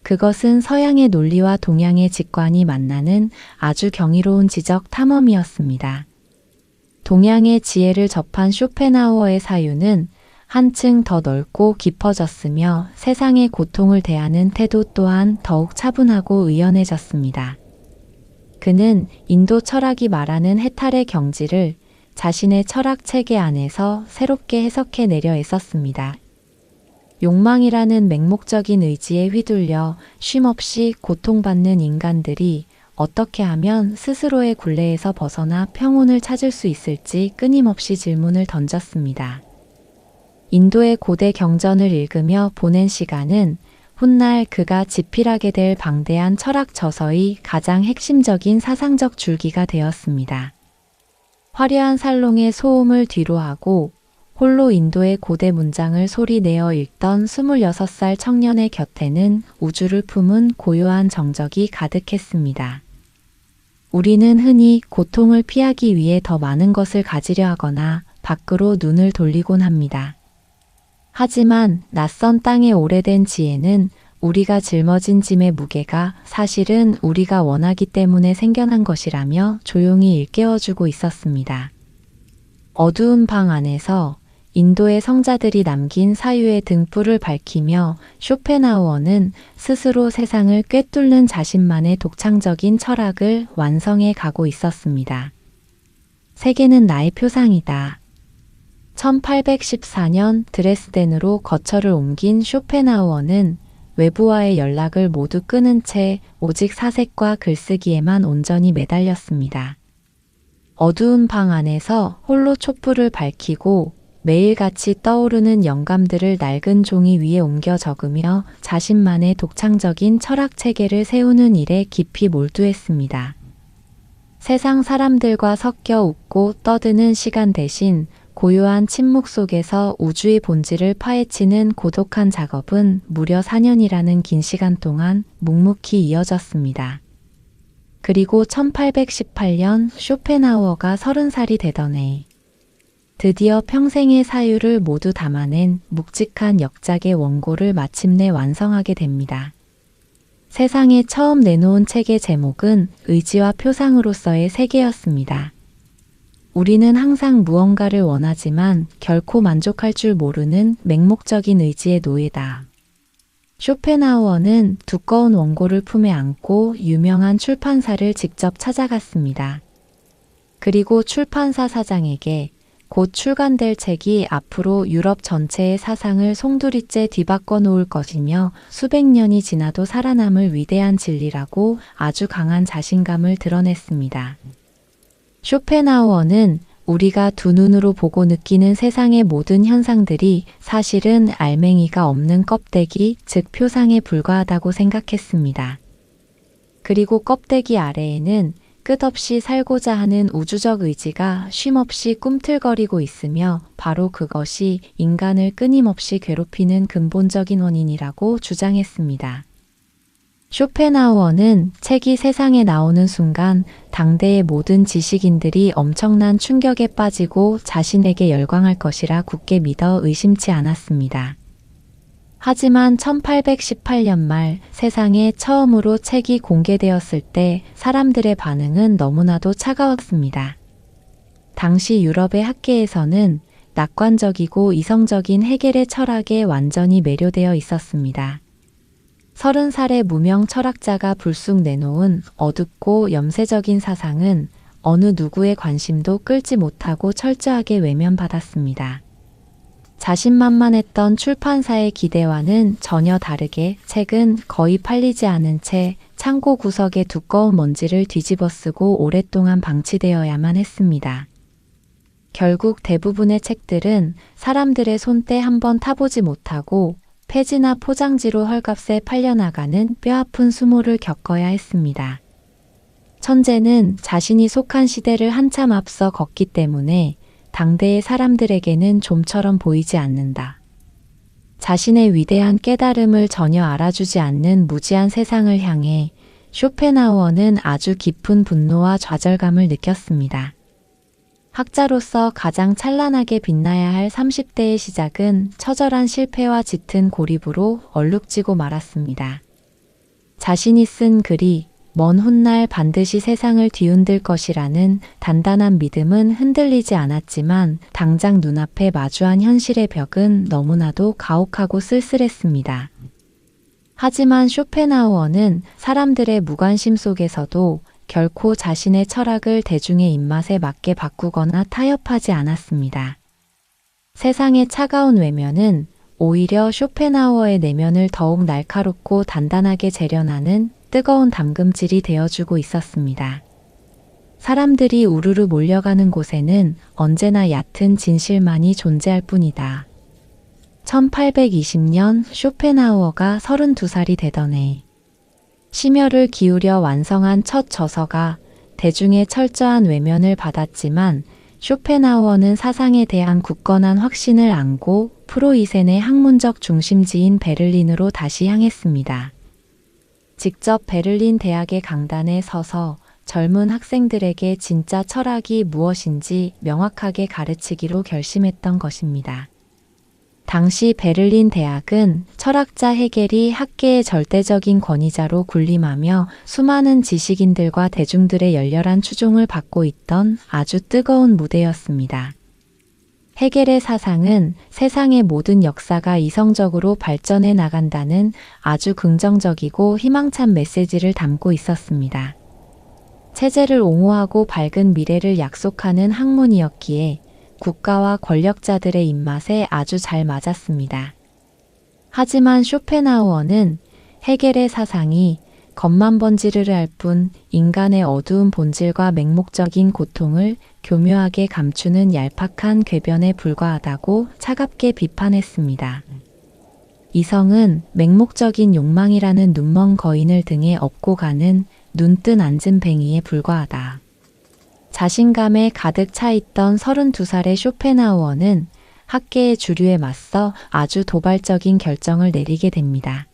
그것은 서양의 논리와 동양의 직관이 만나는 아주 경이로운 지적 탐험이었습니다. 동양의 지혜를 접한 쇼펜하우어의 사유는 한층 더 넓고 깊어졌으며 세상의 고통을 대하는 태도 또한 더욱 차분하고 의연해졌습니다. 그는 인도 철학이 말하는 해탈의 경지를 자신의 철학 체계 안에서 새롭게 해석해 내려 애썼습니다. 욕망이라는 맹목적인 의지에 휘둘려 쉼없이 고통받는 인간들이 어떻게 하면 스스로의 굴레에서 벗어나 평온을 찾을 수 있을지 끊임없이 질문을 던졌습니다. 인도의 고대 경전을 읽으며 보낸 시간은 훗날 그가 집필하게 될 방대한 철학 저서의 가장 핵심적인 사상적 줄기가 되었습니다. 화려한 살롱의 소음을 뒤로하고 홀로 인도의 고대 문장을 소리내어 읽던 26살 청년의 곁에는 우주를 품은 고요한 정적이 가득했습니다. 우리는 흔히 고통을 피하기 위해 더 많은 것을 가지려 하거나 밖으로 눈을 돌리곤 합니다. 하지만 낯선 땅의 오래된 지혜는 우리가 짊어진 짐의 무게가 사실은 우리가 원하기 때문에 생겨난 것이라며 조용히 일깨워주고 있었습니다. 어두운 방 안에서 인도의 성자들이 남긴 사유의 등불을 밝히며 쇼펜하우어는 스스로 세상을 꿰뚫는 자신만의 독창적인 철학을 완성해 가고 있었습니다. 세계는 나의 표상이다. 1814년 드레스덴으로 거처를 옮긴 쇼펜하우어는 외부와의 연락을 모두 끊은 채 오직 사색과 글쓰기에만 온전히 매달렸습니다. 어두운 방 안에서 홀로 촛불을 밝히고 매일같이 떠오르는 영감들을 낡은 종이 위에 옮겨 적으며 자신만의 독창적인 철학 체계를 세우는 일에 깊이 몰두했습니다. 세상 사람들과 섞여 웃고 떠드는 시간 대신 고요한 침묵 속에서 우주의 본질을 파헤치는 고독한 작업은 무려 4년이라는 긴 시간 동안 묵묵히 이어졌습니다. 그리고 1818년 쇼펜하우어가 30살이 되던 해, 드디어 평생의 사유를 모두 담아낸 묵직한 역작의 원고를 마침내 완성하게 됩니다. 세상에 처음 내놓은 책의 제목은 의지와 표상으로서의 세계였습니다. 우리는 항상 무언가를 원하지만 결코 만족할 줄 모르는 맹목적인 의지의 노예다. 쇼펜하우어는 두꺼운 원고를 품에 안고 유명한 출판사를 직접 찾아갔습니다. 그리고 출판사 사장에게 곧 출간될 책이 앞으로 유럽 전체의 사상을 송두리째 뒤바꿔 놓을 것이며 수백 년이 지나도 살아남을 위대한 진리라고 아주 강한 자신감을 드러냈습니다. 쇼펜하우어는 우리가 두 눈으로 보고 느끼는 세상의 모든 현상들이 사실은 알맹이가 없는 껍데기, 즉 표상에 불과하다고 생각했습니다. 그리고 껍데기 아래에는 끝없이 살고자 하는 우주적 의지가 쉼없이 꿈틀거리고 있으며 바로 그것이 인간을 끊임없이 괴롭히는 근본적인 원인이라고 주장했습니다. 쇼펜하우어는 책이 세상에 나오는 순간 당대의 모든 지식인들이 엄청난 충격에 빠지고 자신에게 열광할 것이라 굳게 믿어 의심치 않았습니다. 하지만 1818년 말 세상에 처음으로 책이 공개되었을 때 사람들의 반응은 너무나도 차가웠습니다. 당시 유럽의 학계에서는 낙관적이고 이성적인 해겔의 철학에 완전히 매료되어 있었습니다. 30살의 무명 철학자가 불쑥 내놓은 어둡고 염세적인 사상은 어느 누구의 관심도 끌지 못하고 철저하게 외면받았습니다. 자신만만했던 출판사의 기대와는 전혀 다르게 책은 거의 팔리지 않은 채 창고 구석에 두꺼운 먼지를 뒤집어 쓰고 오랫동안 방치되어야만 했습니다. 결국 대부분의 책들은 사람들의 손때 한번 타보지 못하고 폐지나 포장지로 헐값에 팔려나가는 뼈아픈 수모를 겪어야 했습니다. 천재는 자신이 속한 시대를 한참 앞서 걷기 때문에 당대의 사람들에게는 좀처럼 보이지 않는다. 자신의 위대한 깨달음을 전혀 알아주지 않는 무지한 세상을 향해 쇼펜하우어는 아주 깊은 분노와 좌절감을 느꼈습니다. 학자로서 가장 찬란하게 빛나야 할 30대의 시작은 처절한 실패와 짙은 고립으로 얼룩지고 말았습니다. 자신이 쓴 글이 먼 훗날 반드시 세상을 뒤흔들 것이라는 단단한 믿음은 흔들리지 않았지만 당장 눈앞에 마주한 현실의 벽은 너무나도 가혹하고 쓸쓸했습니다. 하지만 쇼펜하우어는 사람들의 무관심 속에서도 결코 자신의 철학을 대중의 입맛에 맞게 바꾸거나 타협하지 않았습니다. 세상의 차가운 외면은 오히려 쇼펜하우어의 내면을 더욱 날카롭고 단단하게 재련하는 뜨거운 담금질이 되어주고 있었습니다. 사람들이 우르르 몰려가는 곳에는 언제나 얕은 진실만이 존재할 뿐이다. 1820년 쇼펜하우어가 32살이 되던 해, 심혈을 기울여 완성한 첫 저서가 대중의 철저한 외면을 받았지만 쇼펜하우어는 사상에 대한 굳건한 확신을 안고 프로이센의 학문적 중심지인 베를린으로 다시 향했습니다. 직접 베를린 대학의 강단에 서서 젊은 학생들에게 진짜 철학이 무엇인지 명확하게 가르치기로 결심했던 것입니다. 당시 베를린 대학은 철학자 헤겔이 학계의 절대적인 권위자로 군림하며 수많은 지식인들과 대중들의 열렬한 추종을 받고 있던 아주 뜨거운 무대였습니다. 헤겔의 사상은 세상의 모든 역사가 이성적으로 발전해 나간다는 아주 긍정적이고 희망찬 메시지를 담고 있었습니다. 체제를 옹호하고 밝은 미래를 약속하는 학문이었기에 국가와 권력자들의 입맛에 아주 잘 맞았습니다. 하지만 쇼펜하우어는 헤겔의 사상이 겉만 번지르르 할 뿐 인간의 어두운 본질과 맹목적인 고통을 교묘하게 감추는 얄팍한 궤변에 불과하다고 차갑게 비판했습니다. 이성은 맹목적인 욕망이라는 눈먼 거인을 등에 업고 가는 눈뜬 안진뱅이에 불과하다. 자신감에 가득 차 있던 32살의 쇼펜하우어는 학계의 주류에 맞서 아주 도발적인 결정을 내리게 됩니다.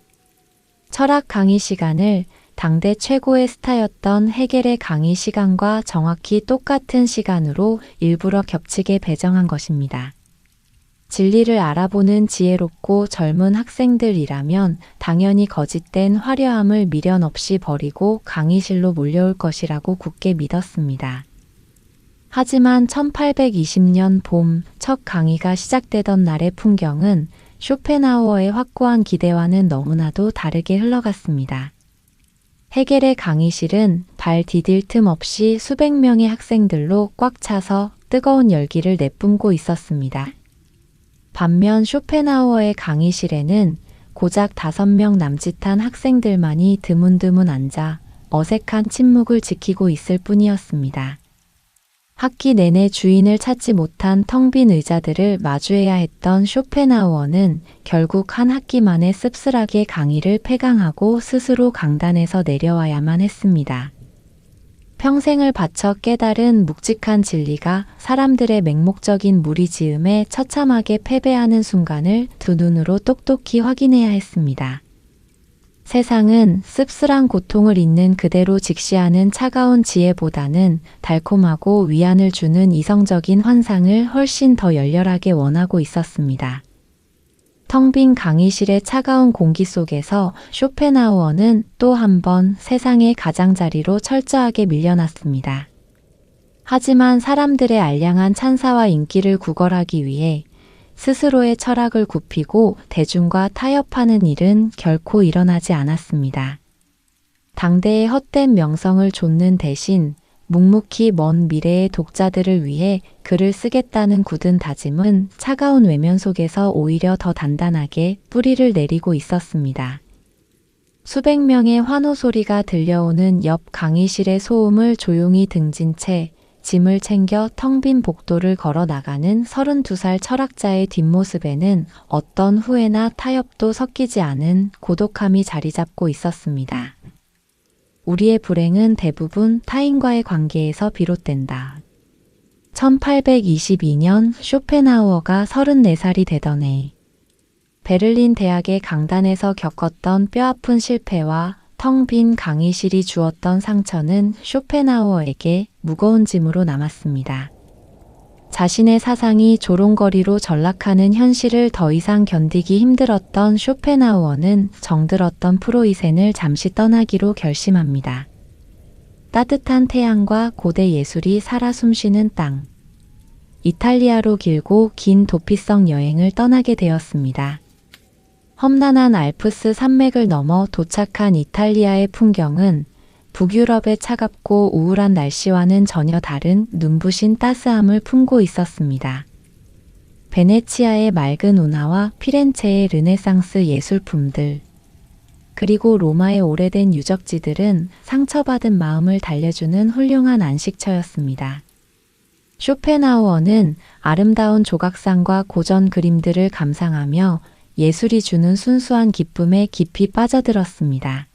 철학 강의 시간을 당대 최고의 스타였던 헤겔의 강의 시간과 정확히 똑같은 시간으로 일부러 겹치게 배정한 것입니다. 진리를 알아보는 지혜롭고 젊은 학생들이라면 당연히 거짓된 화려함을 미련 없이 버리고 강의실로 몰려올 것이라고 굳게 믿었습니다. 하지만 1820년 봄 첫 강의가 시작되던 날의 풍경은 쇼펜하우어의 확고한 기대와는 너무나도 다르게 흘러갔습니다. 헤겔의 강의실은 발 디딜 틈 없이 수백 명의 학생들로 꽉 차서 뜨거운 열기를 내뿜고 있었습니다. 반면 쇼펜하우어의 강의실에는 고작 5명 남짓한 학생들만이 드문드문 앉아 어색한 침묵을 지키고 있을 뿐이었습니다. 학기 내내 주인을 찾지 못한 텅 빈 의자들을 마주해야 했던 쇼펜하우어는 결국 한 학기 만에 씁쓸하게 강의를 폐강하고 스스로 강단에서 내려와야만 했습니다. 평생을 바쳐 깨달은 묵직한 진리가 사람들의 맹목적인 무리지음에 처참하게 패배하는 순간을 두 눈으로 똑똑히 확인해야 했습니다. 세상은 씁쓸한 고통을 있는 그대로 직시하는 차가운 지혜보다는 달콤하고 위안을 주는 이성적인 환상을 훨씬 더 열렬하게 원하고 있었습니다. 텅 빈 강의실의 차가운 공기 속에서 쇼펜하우어는 또 한 번 세상의 가장자리로 철저하게 밀려났습니다. 하지만 사람들의 알량한 찬사와 인기를 구걸하기 위해 스스로의 철학을 굽히고 대중과 타협하는 일은 결코 일어나지 않았습니다. 당대의 헛된 명성을 좇는 대신 묵묵히 먼 미래의 독자들을 위해 글을 쓰겠다는 굳은 다짐은 차가운 외면 속에서 오히려 더 단단하게 뿌리를 내리고 있었습니다. 수백 명의 환호 소리가 들려오는 옆 강의실의 소음을 조용히 등진 채 짐을 챙겨 텅 빈 복도를 걸어 나가는 32살 철학자의 뒷모습에는 어떤 후회나 타협도 섞이지 않은 고독함이 자리 잡고 있었습니다. 우리의 불행은 대부분 타인과의 관계에서 비롯된다. 1822년 쇼펜하우어가 34살이 되던 해, 베를린 대학의 강단에서 겪었던 뼈아픈 실패와 텅 빈 강의실이 주었던 상처는 쇼펜하우어에게 무거운 짐으로 남았습니다. 자신의 사상이 조롱거리로 전락하는 현실을 더 이상 견디기 힘들었던 쇼펜하우어는 정들었던 프로이센을 잠시 떠나기로 결심합니다. 따뜻한 태양과 고대 예술이 살아 숨쉬는 땅. 이탈리아로 길고 긴 도피성 여행을 떠나게 되었습니다. 험난한 알프스 산맥을 넘어 도착한 이탈리아의 풍경은 북유럽의 차갑고 우울한 날씨와는 전혀 다른 눈부신 따스함을 품고 있었습니다. 베네치아의 맑은 운하와 피렌체의 르네상스 예술품들, 그리고 로마의 오래된 유적지들은 상처받은 마음을 달래주는 훌륭한 안식처였습니다. 쇼펜하우어는 아름다운 조각상과 고전 그림들을 감상하며 예술이 주는 순수한 기쁨에 깊이 빠져들었습니다.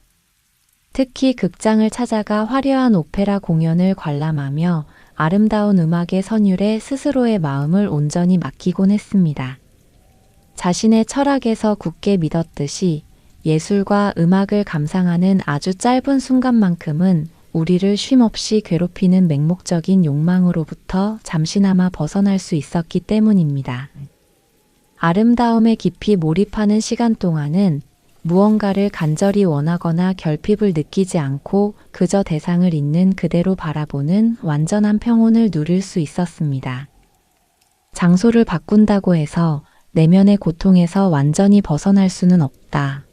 특히 극장을 찾아가 화려한 오페라 공연을 관람하며 아름다운 음악의 선율에 스스로의 마음을 온전히 맡기곤 했습니다. 자신의 철학에서 굳게 믿었듯이 예술과 음악을 감상하는 아주 짧은 순간만큼은 우리를 쉼없이 괴롭히는 맹목적인 욕망으로부터 잠시나마 벗어날 수 있었기 때문입니다. 아름다움에 깊이 몰입하는 시간 동안은 무언가를 간절히 원하거나 결핍을 느끼지 않고 그저 대상을 있는 그대로 바라보는 완전한 평온을 누릴 수 있었습니다. 장소를 바꾼다고 해서 내면의 고통에서 완전히 벗어날 수는 없다.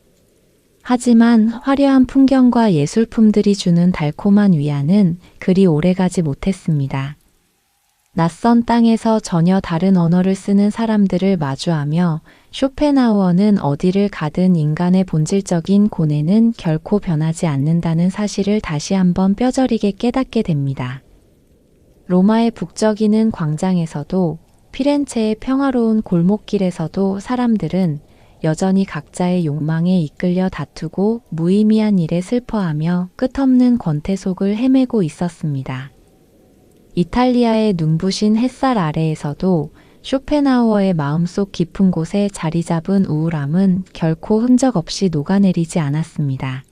하지만 화려한 풍경과 예술품들이 주는 달콤한 위안은 그리 오래가지 못했습니다. 낯선 땅에서 전혀 다른 언어를 쓰는 사람들을 마주하며 쇼펜하우어는 어디를 가든 인간의 본질적인 고뇌는 결코 변하지 않는다는 사실을 다시 한번 뼈저리게 깨닫게 됩니다. 로마의 북적이는 광장에서도 피렌체의 평화로운 골목길에서도 사람들은 여전히 각자의 욕망에 이끌려 다투고 무의미한 일에 슬퍼하며 끝없는 권태 속을 헤매고 있었습니다. 이탈리아의 눈부신 햇살 아래에서도 쇼펜하우어의 마음속 깊은 곳에 자리 잡은 우울함은 결코 흔적 없이 녹아내리지 않았습니다.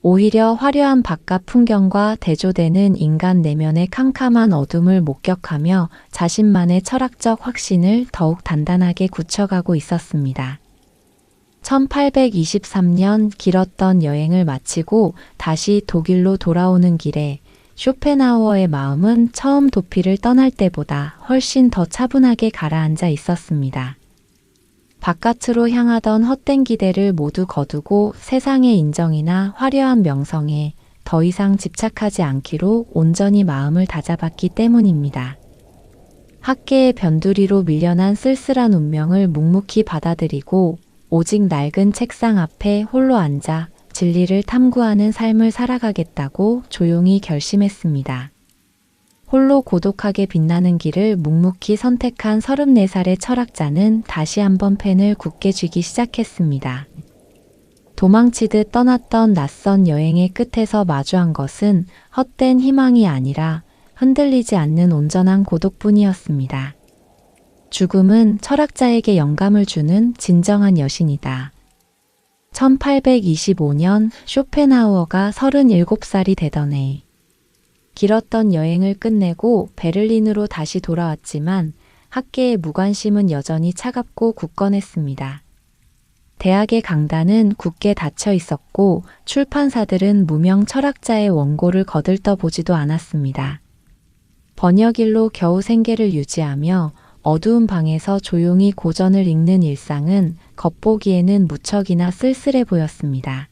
오히려 화려한 바깥 풍경과 대조되는 인간 내면의 캄캄한 어둠을 목격하며 자신만의 철학적 확신을 더욱 단단하게 굳혀가고 있었습니다. 1823년 길었던 여행을 마치고 다시 독일로 돌아오는 길에 쇼펜하우어의 마음은 처음 도피를 떠날 때보다 훨씬 더 차분하게 가라앉아 있었습니다. 바깥으로 향하던 헛된 기대를 모두 거두고 세상의 인정이나 화려한 명성에 더 이상 집착하지 않기로 온전히 마음을 다잡았기 때문입니다. 학계의 변두리로 밀려난 쓸쓸한 운명을 묵묵히 받아들이고 오직 낡은 책상 앞에 홀로 앉아 진리를 탐구하는 삶을 살아가겠다고 조용히 결심했습니다. 홀로 고독하게 빛나는 길을 묵묵히 선택한 34살의 철학자는 다시 한번 펜을 굳게 쥐기 시작했습니다. 도망치듯 떠났던 낯선 여행의 끝에서 마주한 것은 헛된 희망이 아니라 흔들리지 않는 온전한 고독뿐이었습니다. 죽음은 철학자에게 영감을 주는 진정한 여신이다. 1825년 쇼펜하우어가 37살이 되던 해, 길었던 여행을 끝내고 베를린으로 다시 돌아왔지만 학계의 무관심은 여전히 차갑고 굳건했습니다. 대학의 강단은 굳게 닫혀 있었고 출판사들은 무명 철학자의 원고를 거들떠보지도 않았습니다. 번역일로 겨우 생계를 유지하며 어두운 방에서 조용히 고전을 읽는 일상은 겉보기에는 무척이나 쓸쓸해 보였습니다.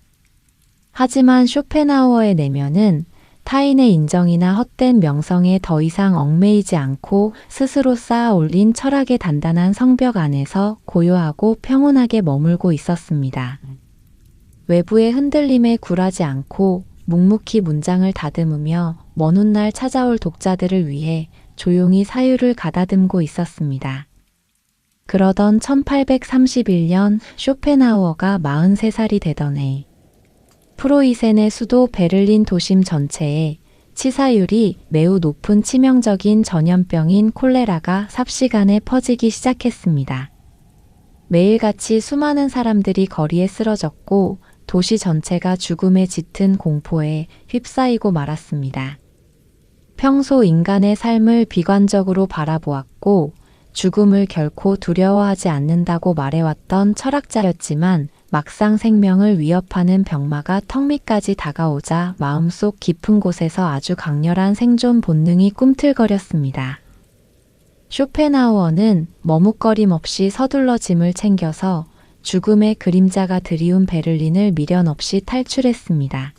하지만 쇼펜하우어의 내면은 타인의 인정이나 헛된 명성에 더 이상 얽매이지 않고 스스로 쌓아 올린 철학의 단단한 성벽 안에서 고요하고 평온하게 머물고 있었습니다. 외부의 흔들림에 굴하지 않고 묵묵히 문장을 다듬으며 먼 훗날 찾아올 독자들을 위해 조용히 사유를 가다듬고 있었습니다. 그러던 1831년 쇼펜하우어가 43살이 되던 해, 프로이센의 수도 베를린 도심 전체에 치사율이 매우 높은 치명적인 전염병인 콜레라가 삽시간에 퍼지기 시작했습니다. 매일같이 수많은 사람들이 거리에 쓰러졌고 도시 전체가 죽음에 짙은 공포에 휩싸이고 말았습니다. 평소 인간의 삶을 비관적으로 바라보았고 죽음을 결코 두려워하지 않는다고 말해왔던 철학자였지만 막상 생명을 위협하는 병마가 턱 밑까지 다가오자 마음속 깊은 곳에서 아주 강렬한 생존 본능이 꿈틀거렸습니다. 쇼펜하우어는 머뭇거림 없이 서둘러 짐을 챙겨서 죽음의 그림자가 드리운 베를린을 미련 없이 탈출했습니다.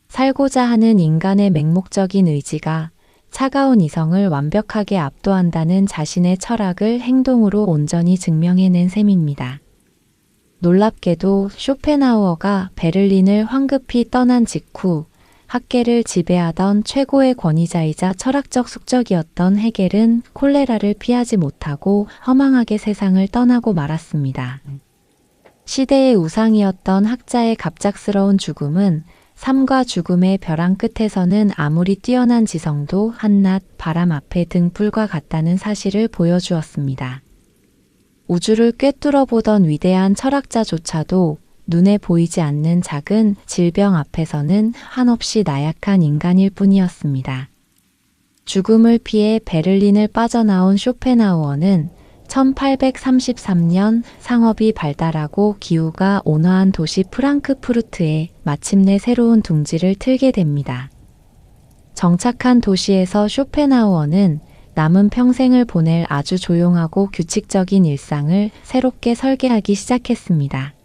살고자 하는 인간의 맹목적인 의지가 차가운 이성을 완벽하게 압도한다는 자신의 철학을 행동으로 온전히 증명해낸 셈입니다. 놀랍게도 쇼펜하우어가 베를린을 황급히 떠난 직후 학계를 지배하던 최고의 권위자이자 철학적 숙적이었던 헤겔은 콜레라를 피하지 못하고 허망하게 세상을 떠나고 말았습니다. 시대의 우상이었던 학자의 갑작스러운 죽음은 삶과 죽음의 벼랑 끝에서는 아무리 뛰어난 지성도 한낱 바람 앞에 등불과 같다는 사실을 보여주었습니다. 우주를 꿰뚫어 보던 위대한 철학자조차도 눈에 보이지 않는 작은 질병 앞에서는 한없이 나약한 인간일 뿐이었습니다. 죽음을 피해 베를린을 빠져나온 쇼펜하우어는 1833년 상업이 발달하고 기후가 온화한 도시 프랑크푸르트에 마침내 새로운 둥지를 틀게 됩니다. 정착한 도시에서 쇼펜하우어는 남은 평생을 보낼 아주 조용하고 규칙적인 일상을 새롭게 설계하기 시작했습니다.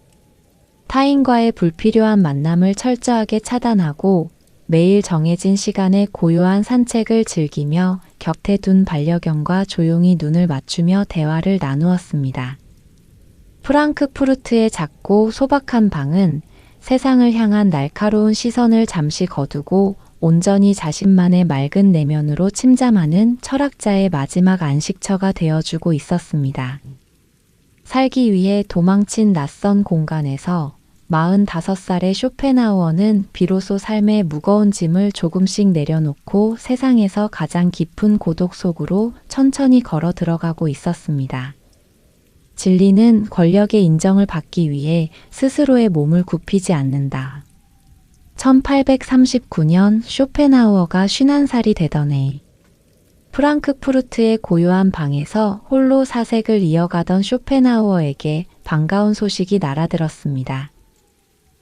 타인과의 불필요한 만남을 철저하게 차단하고 매일 정해진 시간에 고요한 산책을 즐기며 곁에 둔 반려견과 조용히 눈을 맞추며 대화를 나누었습니다. 프랑크푸르트의 작고 소박한 방은 세상을 향한 날카로운 시선을 잠시 거두고 온전히 자신만의 맑은 내면으로 침잠하는 철학자의 마지막 안식처가 되어주고 있었습니다. 살기 위해 도망친 낯선 공간에서 45살의 쇼펜하우어는 비로소 삶의 무거운 짐을 조금씩 내려놓고 세상에서 가장 깊은 고독 속으로 천천히 걸어 들어가고 있었습니다. 진리는 권력의 인정을 받기 위해 스스로의 몸을 굽히지 않는다. 1839년 쇼펜하우어가 51살이 되던 해, 프랑크푸르트의 고요한 방에서 홀로 사색을 이어가던 쇼펜하우어에게 반가운 소식이 날아들었습니다.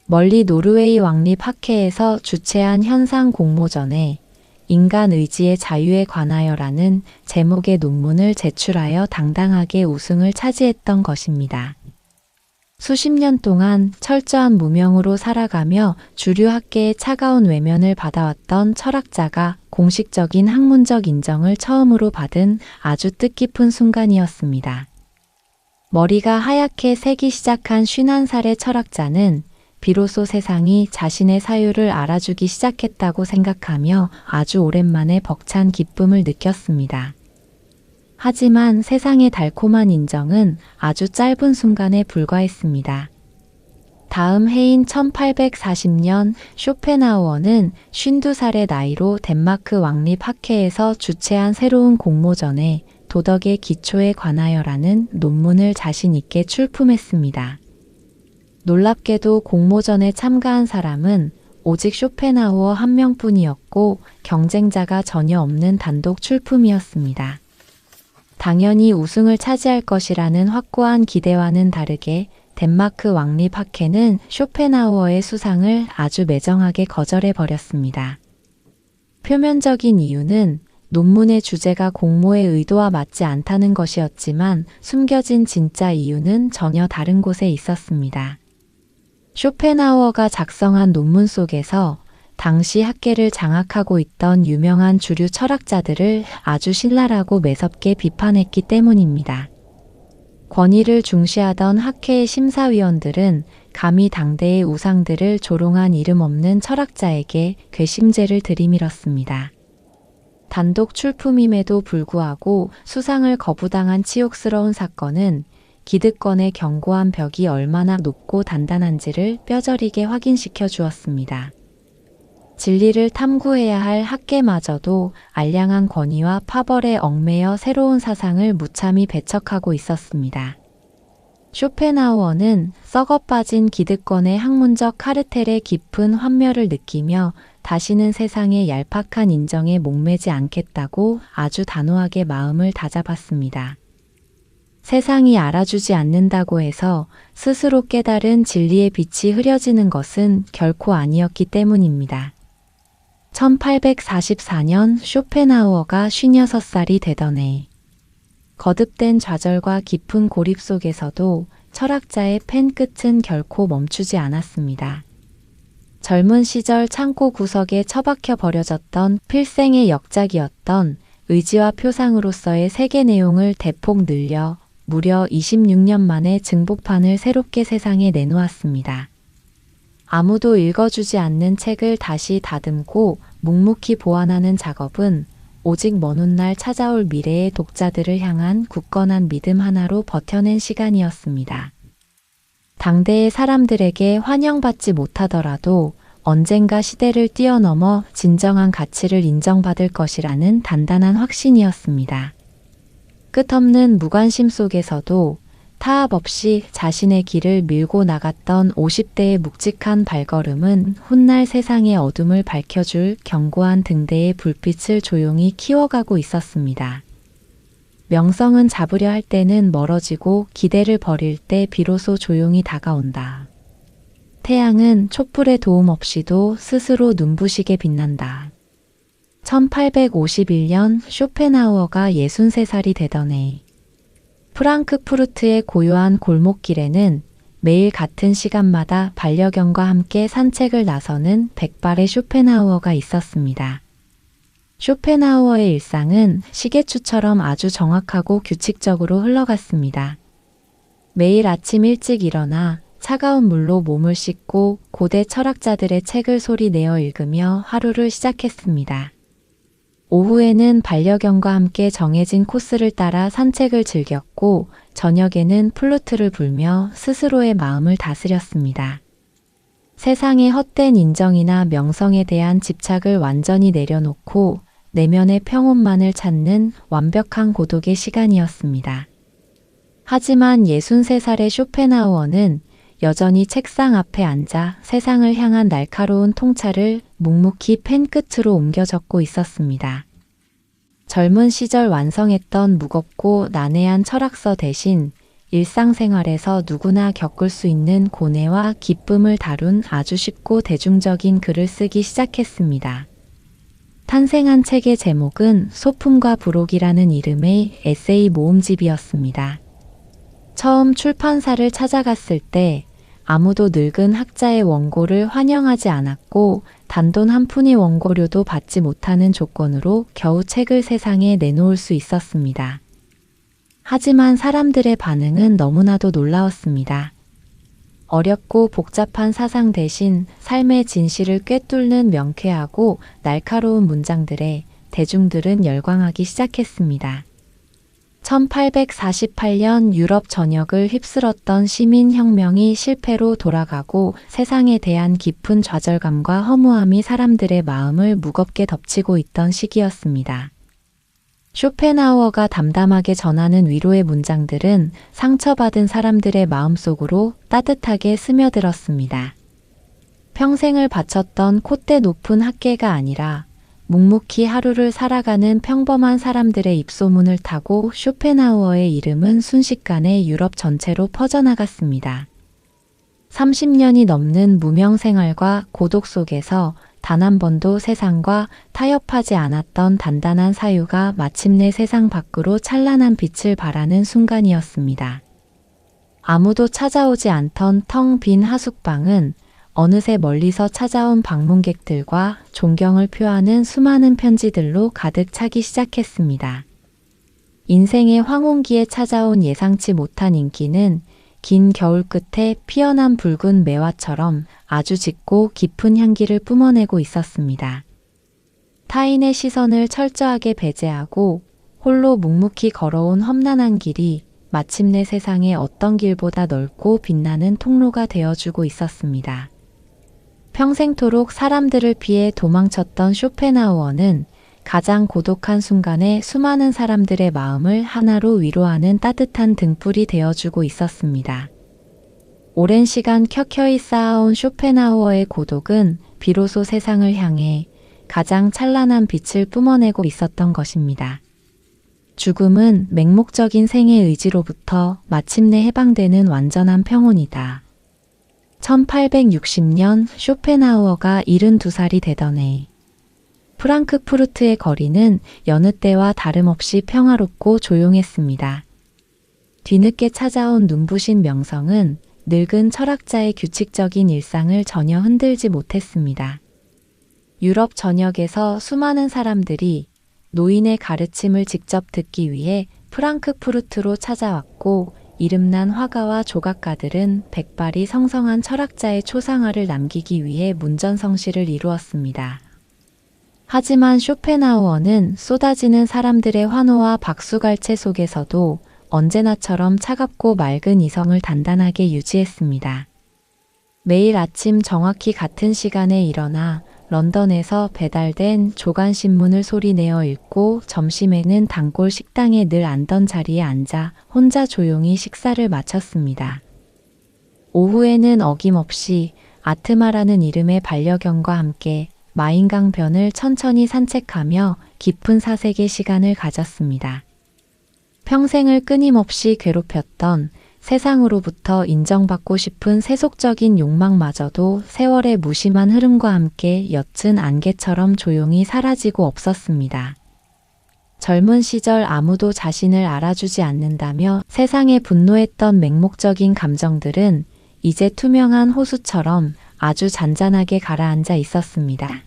멀리 노르웨이 왕립 학회에서 주최한 현상 공모전에 인간 의지의 자유에 관하여라는 제목의 논문을 제출하여 당당하게 우승을 차지했던 것입니다. 수십 년 동안 철저한 무명으로 살아가며 주류 학계의 차가운 외면을 받아왔던 철학자가 공식적인 학문적 인정을 처음으로 받은 아주 뜻깊은 순간이었습니다. 머리가 하얗게 새기 시작한 51살의 철학자는 비로소 세상이 자신의 사유를 알아주기 시작했다고 생각하며 아주 오랜만에 벅찬 기쁨을 느꼈습니다. 하지만 세상의 달콤한 인정은 아주 짧은 순간에 불과했습니다. 다음 해인 1840년 쇼펜하우어는 52살의 나이로 덴마크 왕립 학회에서 주최한 새로운 공모전에 도덕의 기초에 관하여라는 논문을 자신 있게 출품했습니다. 놀랍게도 공모전에 참가한 사람은 오직 쇼펜하우어 한 명뿐이었고 경쟁자가 전혀 없는 단독 출품이었습니다. 당연히 우승을 차지할 것이라는 확고한 기대와는 다르게 덴마크 왕립학회는 쇼펜하우어의 수상을 아주 매정하게 거절해버렸습니다. 표면적인 이유는 논문의 주제가 공모의 의도와 맞지 않다는 것이었지만 숨겨진 진짜 이유는 전혀 다른 곳에 있었습니다. 쇼펜하우어가 작성한 논문 속에서 당시 학계를 장악하고 있던 유명한 주류 철학자들을 아주 신랄하고 매섭게 비판했기 때문입니다. 권위를 중시하던 학회의 심사위원들은 감히 당대의 우상들을 조롱한 이름 없는 철학자에게 괘씸죄를 들이밀었습니다. 단독 출품임에도 불구하고 수상을 거부당한 치욕스러운 사건은 기득권의 견고한 벽이 얼마나 높고 단단한지를 뼈저리게 확인시켜 주었습니다. 진리를 탐구해야 할 학계마저도 알량한 권위와 파벌에 얽매여 새로운 사상을 무참히 배척하고 있었습니다. 쇼펜하우어는 썩어빠진 기득권의 학문적 카르텔의 깊은 환멸을 느끼며 다시는 세상의 얄팍한 인정에 목매지 않겠다고 아주 단호하게 마음을 다잡았습니다. 세상이 알아주지 않는다고 해서 스스로 깨달은 진리의 빛이 흐려지는 것은 결코 아니었기 때문입니다. 1844년 쇼펜하우어가 56살이 되던 해, 거듭된 좌절과 깊은 고립 속에서도 철학자의 펜 끝은 결코 멈추지 않았습니다. 젊은 시절 창고 구석에 처박혀 버려졌던 필생의 역작이었던 의지와 표상으로서의 세계 내용을 대폭 늘려 무려 26년 만에 증복판을 새롭게 세상에 내놓았습니다. 아무도 읽어주지 않는 책을 다시 다듬고 묵묵히 보완하는 작업은 오직 먼 훗날 찾아올 미래의 독자들을 향한 굳건한 믿음 하나로 버텨낸 시간이었습니다. 당대의 사람들에게 환영받지 못하더라도 언젠가 시대를 뛰어넘어 진정한 가치를 인정받을 것이라는 단단한 확신이었습니다. 끝없는 무관심 속에서도 타압 없이 자신의 길을 밀고 나갔던 50대의 묵직한 발걸음은 훗날 세상의 어둠을 밝혀줄 견고한 등대의 불빛을 조용히 키워가고 있었습니다. 명성은 잡으려 할 때는 멀어지고 기대를 버릴 때 비로소 조용히 다가온다. 태양은 촛불의 도움 없이도 스스로 눈부시게 빛난다. 1851년 쇼펜하우어가 63살이 되던 해, 프랑크푸르트의 고요한 골목길에는 매일 같은 시간마다 반려견과 함께 산책을 나서는 백발의 쇼펜하우어가 있었습니다. 쇼펜하우어의 일상은 시계추처럼 아주 정확하고 규칙적으로 흘러갔습니다. 매일 아침 일찍 일어나 차가운 물로 몸을 씻고 고대 철학자들의 책을 소리내어 읽으며 하루를 시작했습니다. 오후에는 반려견과 함께 정해진 코스를 따라 산책을 즐겼고 저녁에는 플루트를 불며 스스로의 마음을 다스렸습니다. 세상의 헛된 인정이나 명성에 대한 집착을 완전히 내려놓고 내면의 평온만을 찾는 완벽한 고독의 시간이었습니다. 하지만 63살의 쇼펜하우어는 여전히 책상 앞에 앉아 세상을 향한 날카로운 통찰을 묵묵히 펜 끝으로 옮겨 적고 있었습니다. 젊은 시절 완성했던 무겁고 난해한 철학서 대신 일상생활에서 누구나 겪을 수 있는 고뇌와 기쁨을 다룬 아주 쉽고 대중적인 글을 쓰기 시작했습니다. 탄생한 책의 제목은 소품과 부록이라는 이름의 에세이 모음집이었습니다. 처음 출판사를 찾아갔을 때 아무도 늙은 학자의 원고를 환영하지 않았고 단돈 한 푼의 원고료도 받지 못하는 조건으로 겨우 책을 세상에 내놓을 수 있었습니다. 하지만 사람들의 반응은 너무나도 놀라웠습니다. 어렵고 복잡한 사상 대신 삶의 진실을 꿰뚫는 명쾌하고 날카로운 문장들에 대중들은 열광하기 시작했습니다. 1848년 유럽 전역을 휩쓸었던 시민혁명이 실패로 돌아가고 세상에 대한 깊은 좌절감과 허무함이 사람들의 마음을 무겁게 덮치고 있던 시기였습니다. 쇼펜하우어가 담담하게 전하는 위로의 문장들은 상처받은 사람들의 마음속으로 따뜻하게 스며들었습니다. 평생을 바쳤던 콧대 높은 학계가 아니라 묵묵히 하루를 살아가는 평범한 사람들의 입소문을 타고 쇼펜하우어의 이름은 순식간에 유럽 전체로 퍼져나갔습니다. 30년이 넘는 무명 생활과 고독 속에서 단 한 번도 세상과 타협하지 않았던 단단한 사유가 마침내 세상 밖으로 찬란한 빛을 발하는 순간이었습니다. 아무도 찾아오지 않던 텅 빈 하숙방은 어느새 멀리서 찾아온 방문객들과 존경을 표하는 수많은 편지들로 가득 차기 시작했습니다. 인생의 황혼기에 찾아온 예상치 못한 인기는 긴 겨울 끝에 피어난 붉은 매화처럼 아주 짙고 깊은 향기를 뿜어내고 있었습니다. 타인의 시선을 철저하게 배제하고 홀로 묵묵히 걸어온 험난한 길이 마침내 세상의 어떤 길보다 넓고 빛나는 통로가 되어주고 있었습니다. 평생토록 사람들을 피해 도망쳤던 쇼펜하우어는 가장 고독한 순간에 수많은 사람들의 마음을 하나로 위로하는 따뜻한 등불이 되어주고 있었습니다. 오랜 시간 켜켜이 쌓아온 쇼펜하우어의 고독은 비로소 세상을 향해 가장 찬란한 빛을 뿜어내고 있었던 것입니다. 죽음은 맹목적인 생의 의지로부터 마침내 해방되는 완전한 평온이다. 1860년 쇼펜하우어가 72살이 되던 해 프랑크푸르트의 거리는 여느 때와 다름없이 평화롭고 조용했습니다. 뒤늦게 찾아온 눈부신 명성은 늙은 철학자의 규칙적인 일상을 전혀 흔들지 못했습니다. 유럽 전역에서 수많은 사람들이 노인의 가르침을 직접 듣기 위해 프랑크푸르트로 찾아왔고 이름난 화가와 조각가들은 백발이 성성한 철학자의 초상화를 남기기 위해 문전성시를 이루었습니다. 하지만 쇼펜하우어는 쏟아지는 사람들의 환호와 박수갈채 속에서도 언제나처럼 차갑고 맑은 이성을 단단하게 유지했습니다. 매일 아침 정확히 같은 시간에 일어나 런던에서 배달된 조간신문을 소리내어 읽고 점심에는 단골 식당에 늘 앉던 자리에 앉아 혼자 조용히 식사를 마쳤습니다. 오후에는 어김없이 아트마라는 이름의 반려견과 함께 마인강변을 천천히 산책하며 깊은 사색의 시간을 가졌습니다. 평생을 끊임없이 괴롭혔던 세상으로부터 인정받고 싶은 세속적인 욕망마저도 세월의 무심한 흐름과 함께 옅은 안개처럼 조용히 사라지고 없었습니다. 젊은 시절 아무도 자신을 알아주지 않는다며 세상에 분노했던 맹목적인 감정들은 이제 투명한 호수처럼 아주 잔잔하게 가라앉아 있었습니다.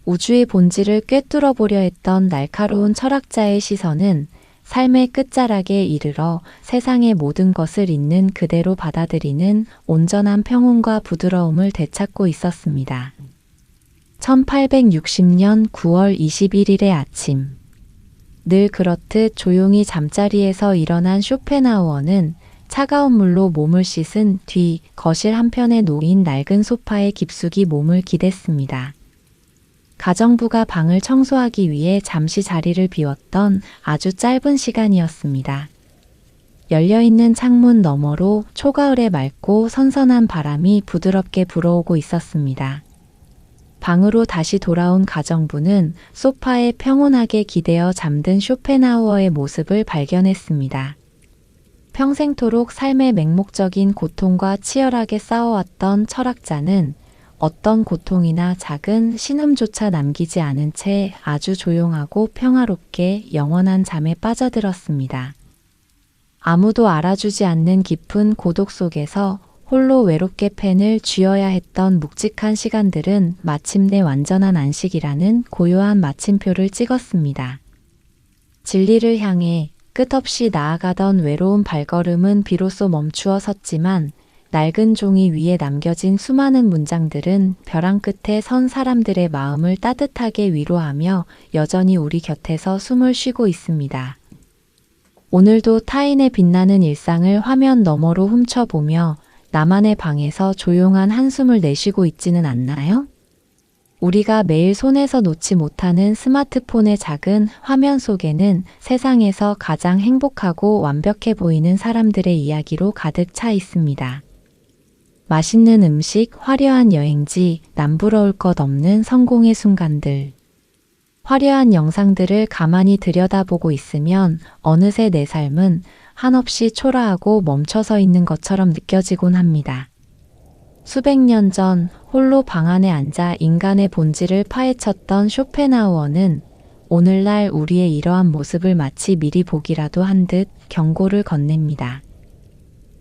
우주의 본질을 꿰뚫어 보려 했던 날카로운 철학자의 시선은 삶의 끝자락에 이르러 세상의 모든 것을 있는 그대로 받아들이는 온전한 평온과 부드러움을 되찾고 있었습니다. 1860년 9월 21일의 아침. 늘 그렇듯 조용히 잠자리에서 일어난 쇼펜하우어는 차가운 물로 몸을 씻은 뒤 거실 한편에 놓인 낡은 소파에 깊숙이 몸을 기댔습니다. 가정부가 방을 청소하기 위해 잠시 자리를 비웠던 아주 짧은 시간이었습니다. 열려있는 창문 너머로 초가을의 맑고 선선한 바람이 부드럽게 불어오고 있었습니다. 방으로 다시 돌아온 가정부는 소파에 평온하게 기대어 잠든 쇼펜하우어의 모습을 발견했습니다. 평생토록 삶의 맹목적인 고통과 치열하게 싸워왔던 철학자는 어떤 고통이나 작은 신음조차 남기지 않은 채 아주 조용하고 평화롭게 영원한 잠에 빠져들었습니다. 아무도 알아주지 않는 깊은 고독 속에서 홀로 외롭게 펜을 쥐어야 했던 묵직한 시간들은 마침내 완전한 안식이라는 고요한 마침표를 찍었습니다. 진리를 향해 끝없이 나아가던 외로운 발걸음은 비로소 멈추어 섰지만 낡은 종이 위에 남겨진 수많은 문장들은 벼랑 끝에 선 사람들의 마음을 따뜻하게 위로하며 여전히 우리 곁에서 숨을 쉬고 있습니다. 오늘도 타인의 빛나는 일상을 화면 너머로 훔쳐보며 나만의 방에서 조용한 한숨을 내쉬고 있지는 않나요? 우리가 매일 손에서 놓지 못하는 스마트폰의 작은 화면 속에는 세상에서 가장 행복하고 완벽해 보이는 사람들의 이야기로 가득 차 있습니다. 맛있는 음식, 화려한 여행지, 남부러울 것 없는 성공의 순간들. 화려한 영상들을 가만히 들여다보고 있으면 어느새 내 삶은 한없이 초라하고 멈춰서 있는 것처럼 느껴지곤 합니다. 수백 년 전 홀로 방 안에 앉아 인간의 본질을 파헤쳤던 쇼펜하우어는 오늘날 우리의 이러한 모습을 마치 미리 보기라도 한 듯 경고를 건넵니다.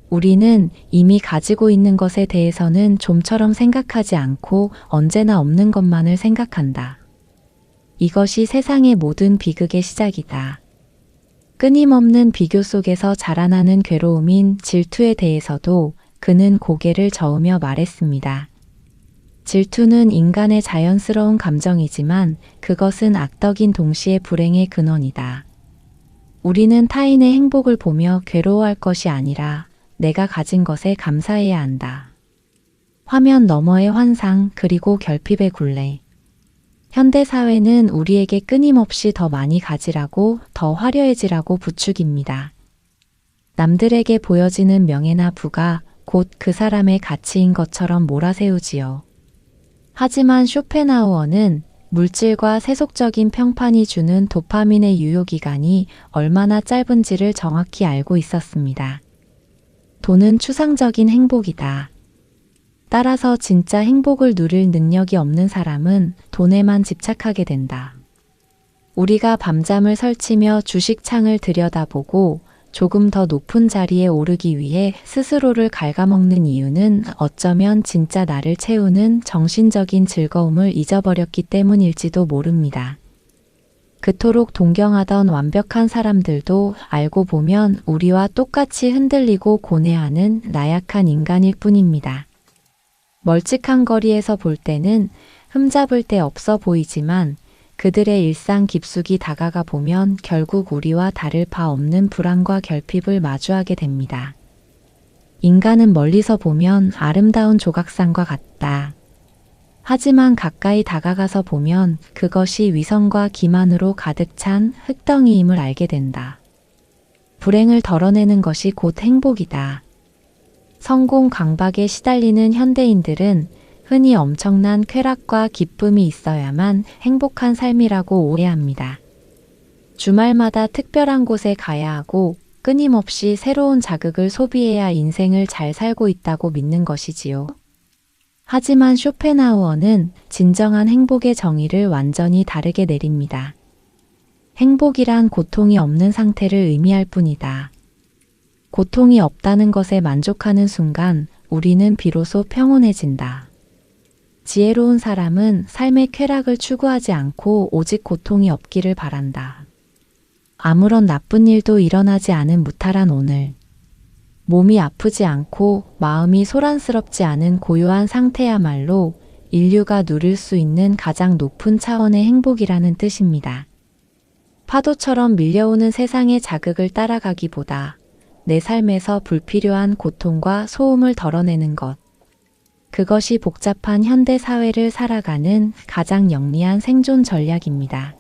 우리는 이미 가지고 있는 것에 대해서는 좀처럼 생각하지 않고 언제나 없는 것만을 생각한다. 이것이 세상의 모든 비극의 시작이다. 끊임없는 비교 속에서 자라나는 괴로움인 질투에 대해서도 그는 고개를 저으며 말했습니다. 질투는 인간의 자연스러운 감정이지만 그것은 악덕인 동시에 불행의 근원이다. 우리는 타인의 행복을 보며 괴로워할 것이 아니라 내가 가진 것에 감사해야 한다. 화면 너머의 환상 그리고 결핍의 굴레. 현대사회는 우리에게 끊임없이 더 많이 가지라고 더 화려해지라고 부추깁니다. 남들에게 보여지는 명예나 부가 곧 그 사람의 가치인 것처럼 몰아세우지요. 하지만 쇼펜하우어는 물질과 세속적인 평판이 주는 도파민의 유효기간이 얼마나 짧은지를 정확히 알고 있었습니다. 돈은 추상적인 행복이다. 따라서 진짜 행복을 누릴 능력이 없는 사람은 돈에만 집착하게 된다. 우리가 밤잠을 설치며 주식창을 들여다보고 조금 더 높은 자리에 오르기 위해 스스로를 갉아먹는 이유는 어쩌면 진짜 나를 채우는 정신적인 즐거움을 잊어버렸기 때문일지도 모릅니다. 그토록 동경하던 완벽한 사람들도 알고 보면 우리와 똑같이 흔들리고 고뇌하는 나약한 인간일 뿐입니다. 멀찍한 거리에서 볼 때는 흠잡을 데 없어 보이지만 그들의 일상 깊숙이 다가가 보면 결국 우리와 다를 바 없는 불안과 결핍을 마주하게 됩니다. 인간은 멀리서 보면 아름다운 조각상과 같다. 하지만 가까이 다가가서 보면 그것이 위선과 기만으로 가득 찬 흙덩이임을 알게 된다. 불행을 덜어내는 것이 곧 행복이다. 성공 강박에 시달리는 현대인들은 흔히 엄청난 쾌락과 기쁨이 있어야만 행복한 삶이라고 오해합니다. 주말마다 특별한 곳에 가야 하고 끊임없이 새로운 자극을 소비해야 인생을 잘 살고 있다고 믿는 것이지요. 하지만 쇼펜하우어는 진정한 행복의 정의를 완전히 다르게 내립니다. 행복이란 고통이 없는 상태를 의미할 뿐이다. 고통이 없다는 것에 만족하는 순간 우리는 비로소 평온해진다. 지혜로운 사람은 삶의 쾌락을 추구하지 않고 오직 고통이 없기를 바란다. 아무런 나쁜 일도 일어나지 않은 무탈한 오늘. 몸이 아프지 않고 마음이 소란스럽지 않은 고요한 상태야말로 인류가 누릴 수 있는 가장 높은 차원의 행복이라는 뜻입니다. 파도처럼 밀려오는 세상의 자극을 따라가기보다 내 삶에서 불필요한 고통과 소음을 덜어내는 것. 그것이 복잡한 현대 사회를 살아가는 가장 영리한 생존 전략입니다.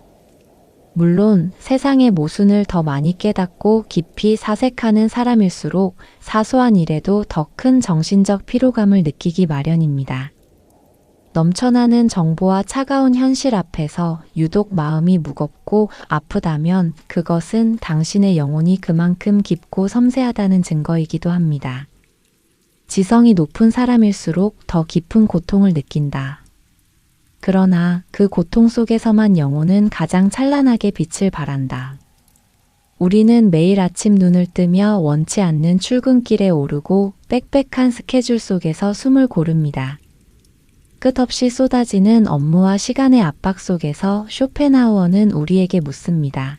물론 세상의 모순을 더 많이 깨닫고 깊이 사색하는 사람일수록 사소한 일에도 더 큰 정신적 피로감을 느끼기 마련입니다. 넘쳐나는 정보와 차가운 현실 앞에서 유독 마음이 무겁고 아프다면 그것은 당신의 영혼이 그만큼 깊고 섬세하다는 증거이기도 합니다. 지성이 높은 사람일수록 더 깊은 고통을 느낀다. 그러나 그 고통 속에서만 영혼은 가장 찬란하게 빛을 발한다. 우리는 매일 아침 눈을 뜨며 원치 않는 출근길에 오르고 빽빽한 스케줄 속에서 숨을 고릅니다. 끝없이 쏟아지는 업무와 시간의 압박 속에서 쇼펜하우어는 우리에게 묻습니다.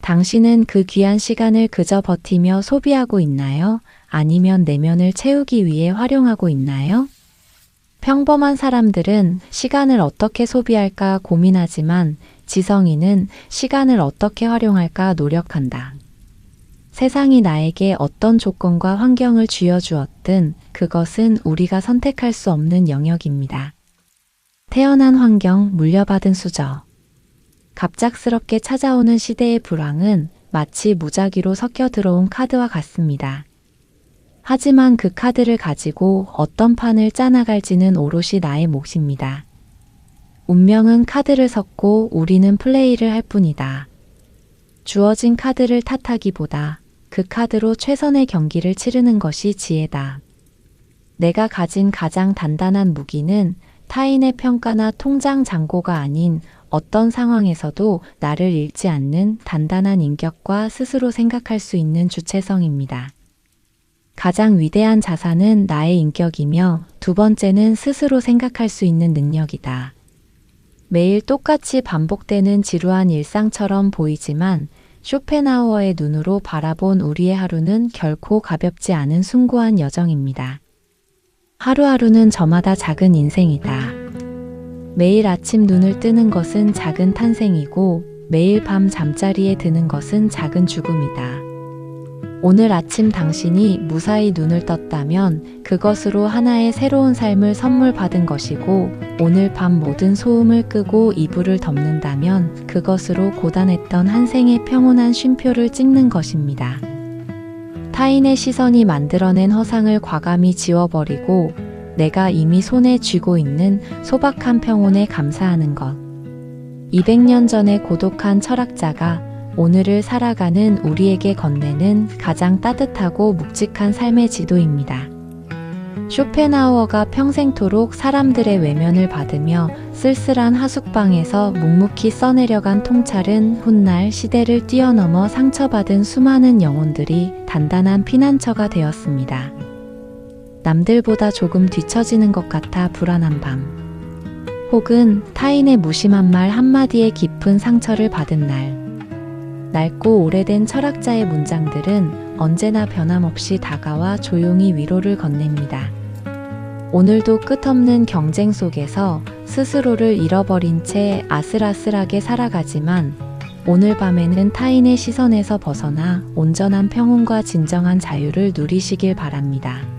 당신은 그 귀한 시간을 그저 버티며 소비하고 있나요? 아니면 내면을 채우기 위해 활용하고 있나요? 평범한 사람들은 시간을 어떻게 소비할까 고민하지만 지성인은 시간을 어떻게 활용할까 노력한다. 세상이 나에게 어떤 조건과 환경을 쥐어주었든 그것은 우리가 선택할 수 없는 영역입니다. 태어난 환경, 물려받은 수저. 갑작스럽게 찾아오는 시대의 불황은 마치 무작위로 섞여 들어온 카드와 같습니다. 하지만 그 카드를 가지고 어떤 판을 짜나갈지는 오롯이 나의 몫입니다. 운명은 카드를 섞고 우리는 플레이를 할 뿐이다. 주어진 카드를 탓하기보다 그 카드로 최선의 경기를 치르는 것이 지혜다. 내가 가진 가장 단단한 무기는 타인의 평가나 통장 잔고가 아닌 어떤 상황에서도 나를 잃지 않는 단단한 인격과 스스로 생각할 수 있는 주체성입니다. 가장 위대한 자산은 나의 인격이며 두 번째는 스스로 생각할 수 있는 능력이다. 매일 똑같이 반복되는 지루한 일상처럼 보이지만 쇼펜하우어의 눈으로 바라본 우리의 하루는 결코 가볍지 않은 숭고한 여정입니다. 하루하루는 저마다 작은 인생이다. 매일 아침 눈을 뜨는 것은 작은 탄생이고 매일 밤 잠자리에 드는 것은 작은 죽음이다. 오늘 아침 당신이 무사히 눈을 떴다면 그것으로 하나의 새로운 삶을 선물 받은 것이고 오늘 밤 모든 소음을 끄고 이불을 덮는다면 그것으로 고단했던 한 생의 평온한 쉼표를 찍는 것입니다. 타인의 시선이 만들어낸 허상을 과감히 지워버리고 내가 이미 손에 쥐고 있는 소박한 평온에 감사하는 것. 200년 전의 고독한 철학자가 오늘을 살아가는 우리에게 건네는 가장 따뜻하고 묵직한 삶의 지도입니다. 쇼펜하우어가 평생토록 사람들의 외면을 받으며 쓸쓸한 하숙방에서 묵묵히 써내려간 통찰은 훗날 시대를 뛰어넘어 상처받은 수많은 영혼들이 단단한 피난처가 되었습니다. 남들보다 조금 뒤처지는 것 같아 불안한 밤. 혹은 타인의 무심한 말 한마디에 깊은 상처를 받은 날. 낡고 오래된 철학자의 문장들은 언제나 변함없이 다가와 조용히 위로를 건넵니다. 오늘도 끝없는 경쟁 속에서 스스로를 잃어버린 채 아슬아슬하게 살아가지만 오늘 밤에는 타인의 시선에서 벗어나 온전한 평온과 진정한 자유를 누리시길 바랍니다.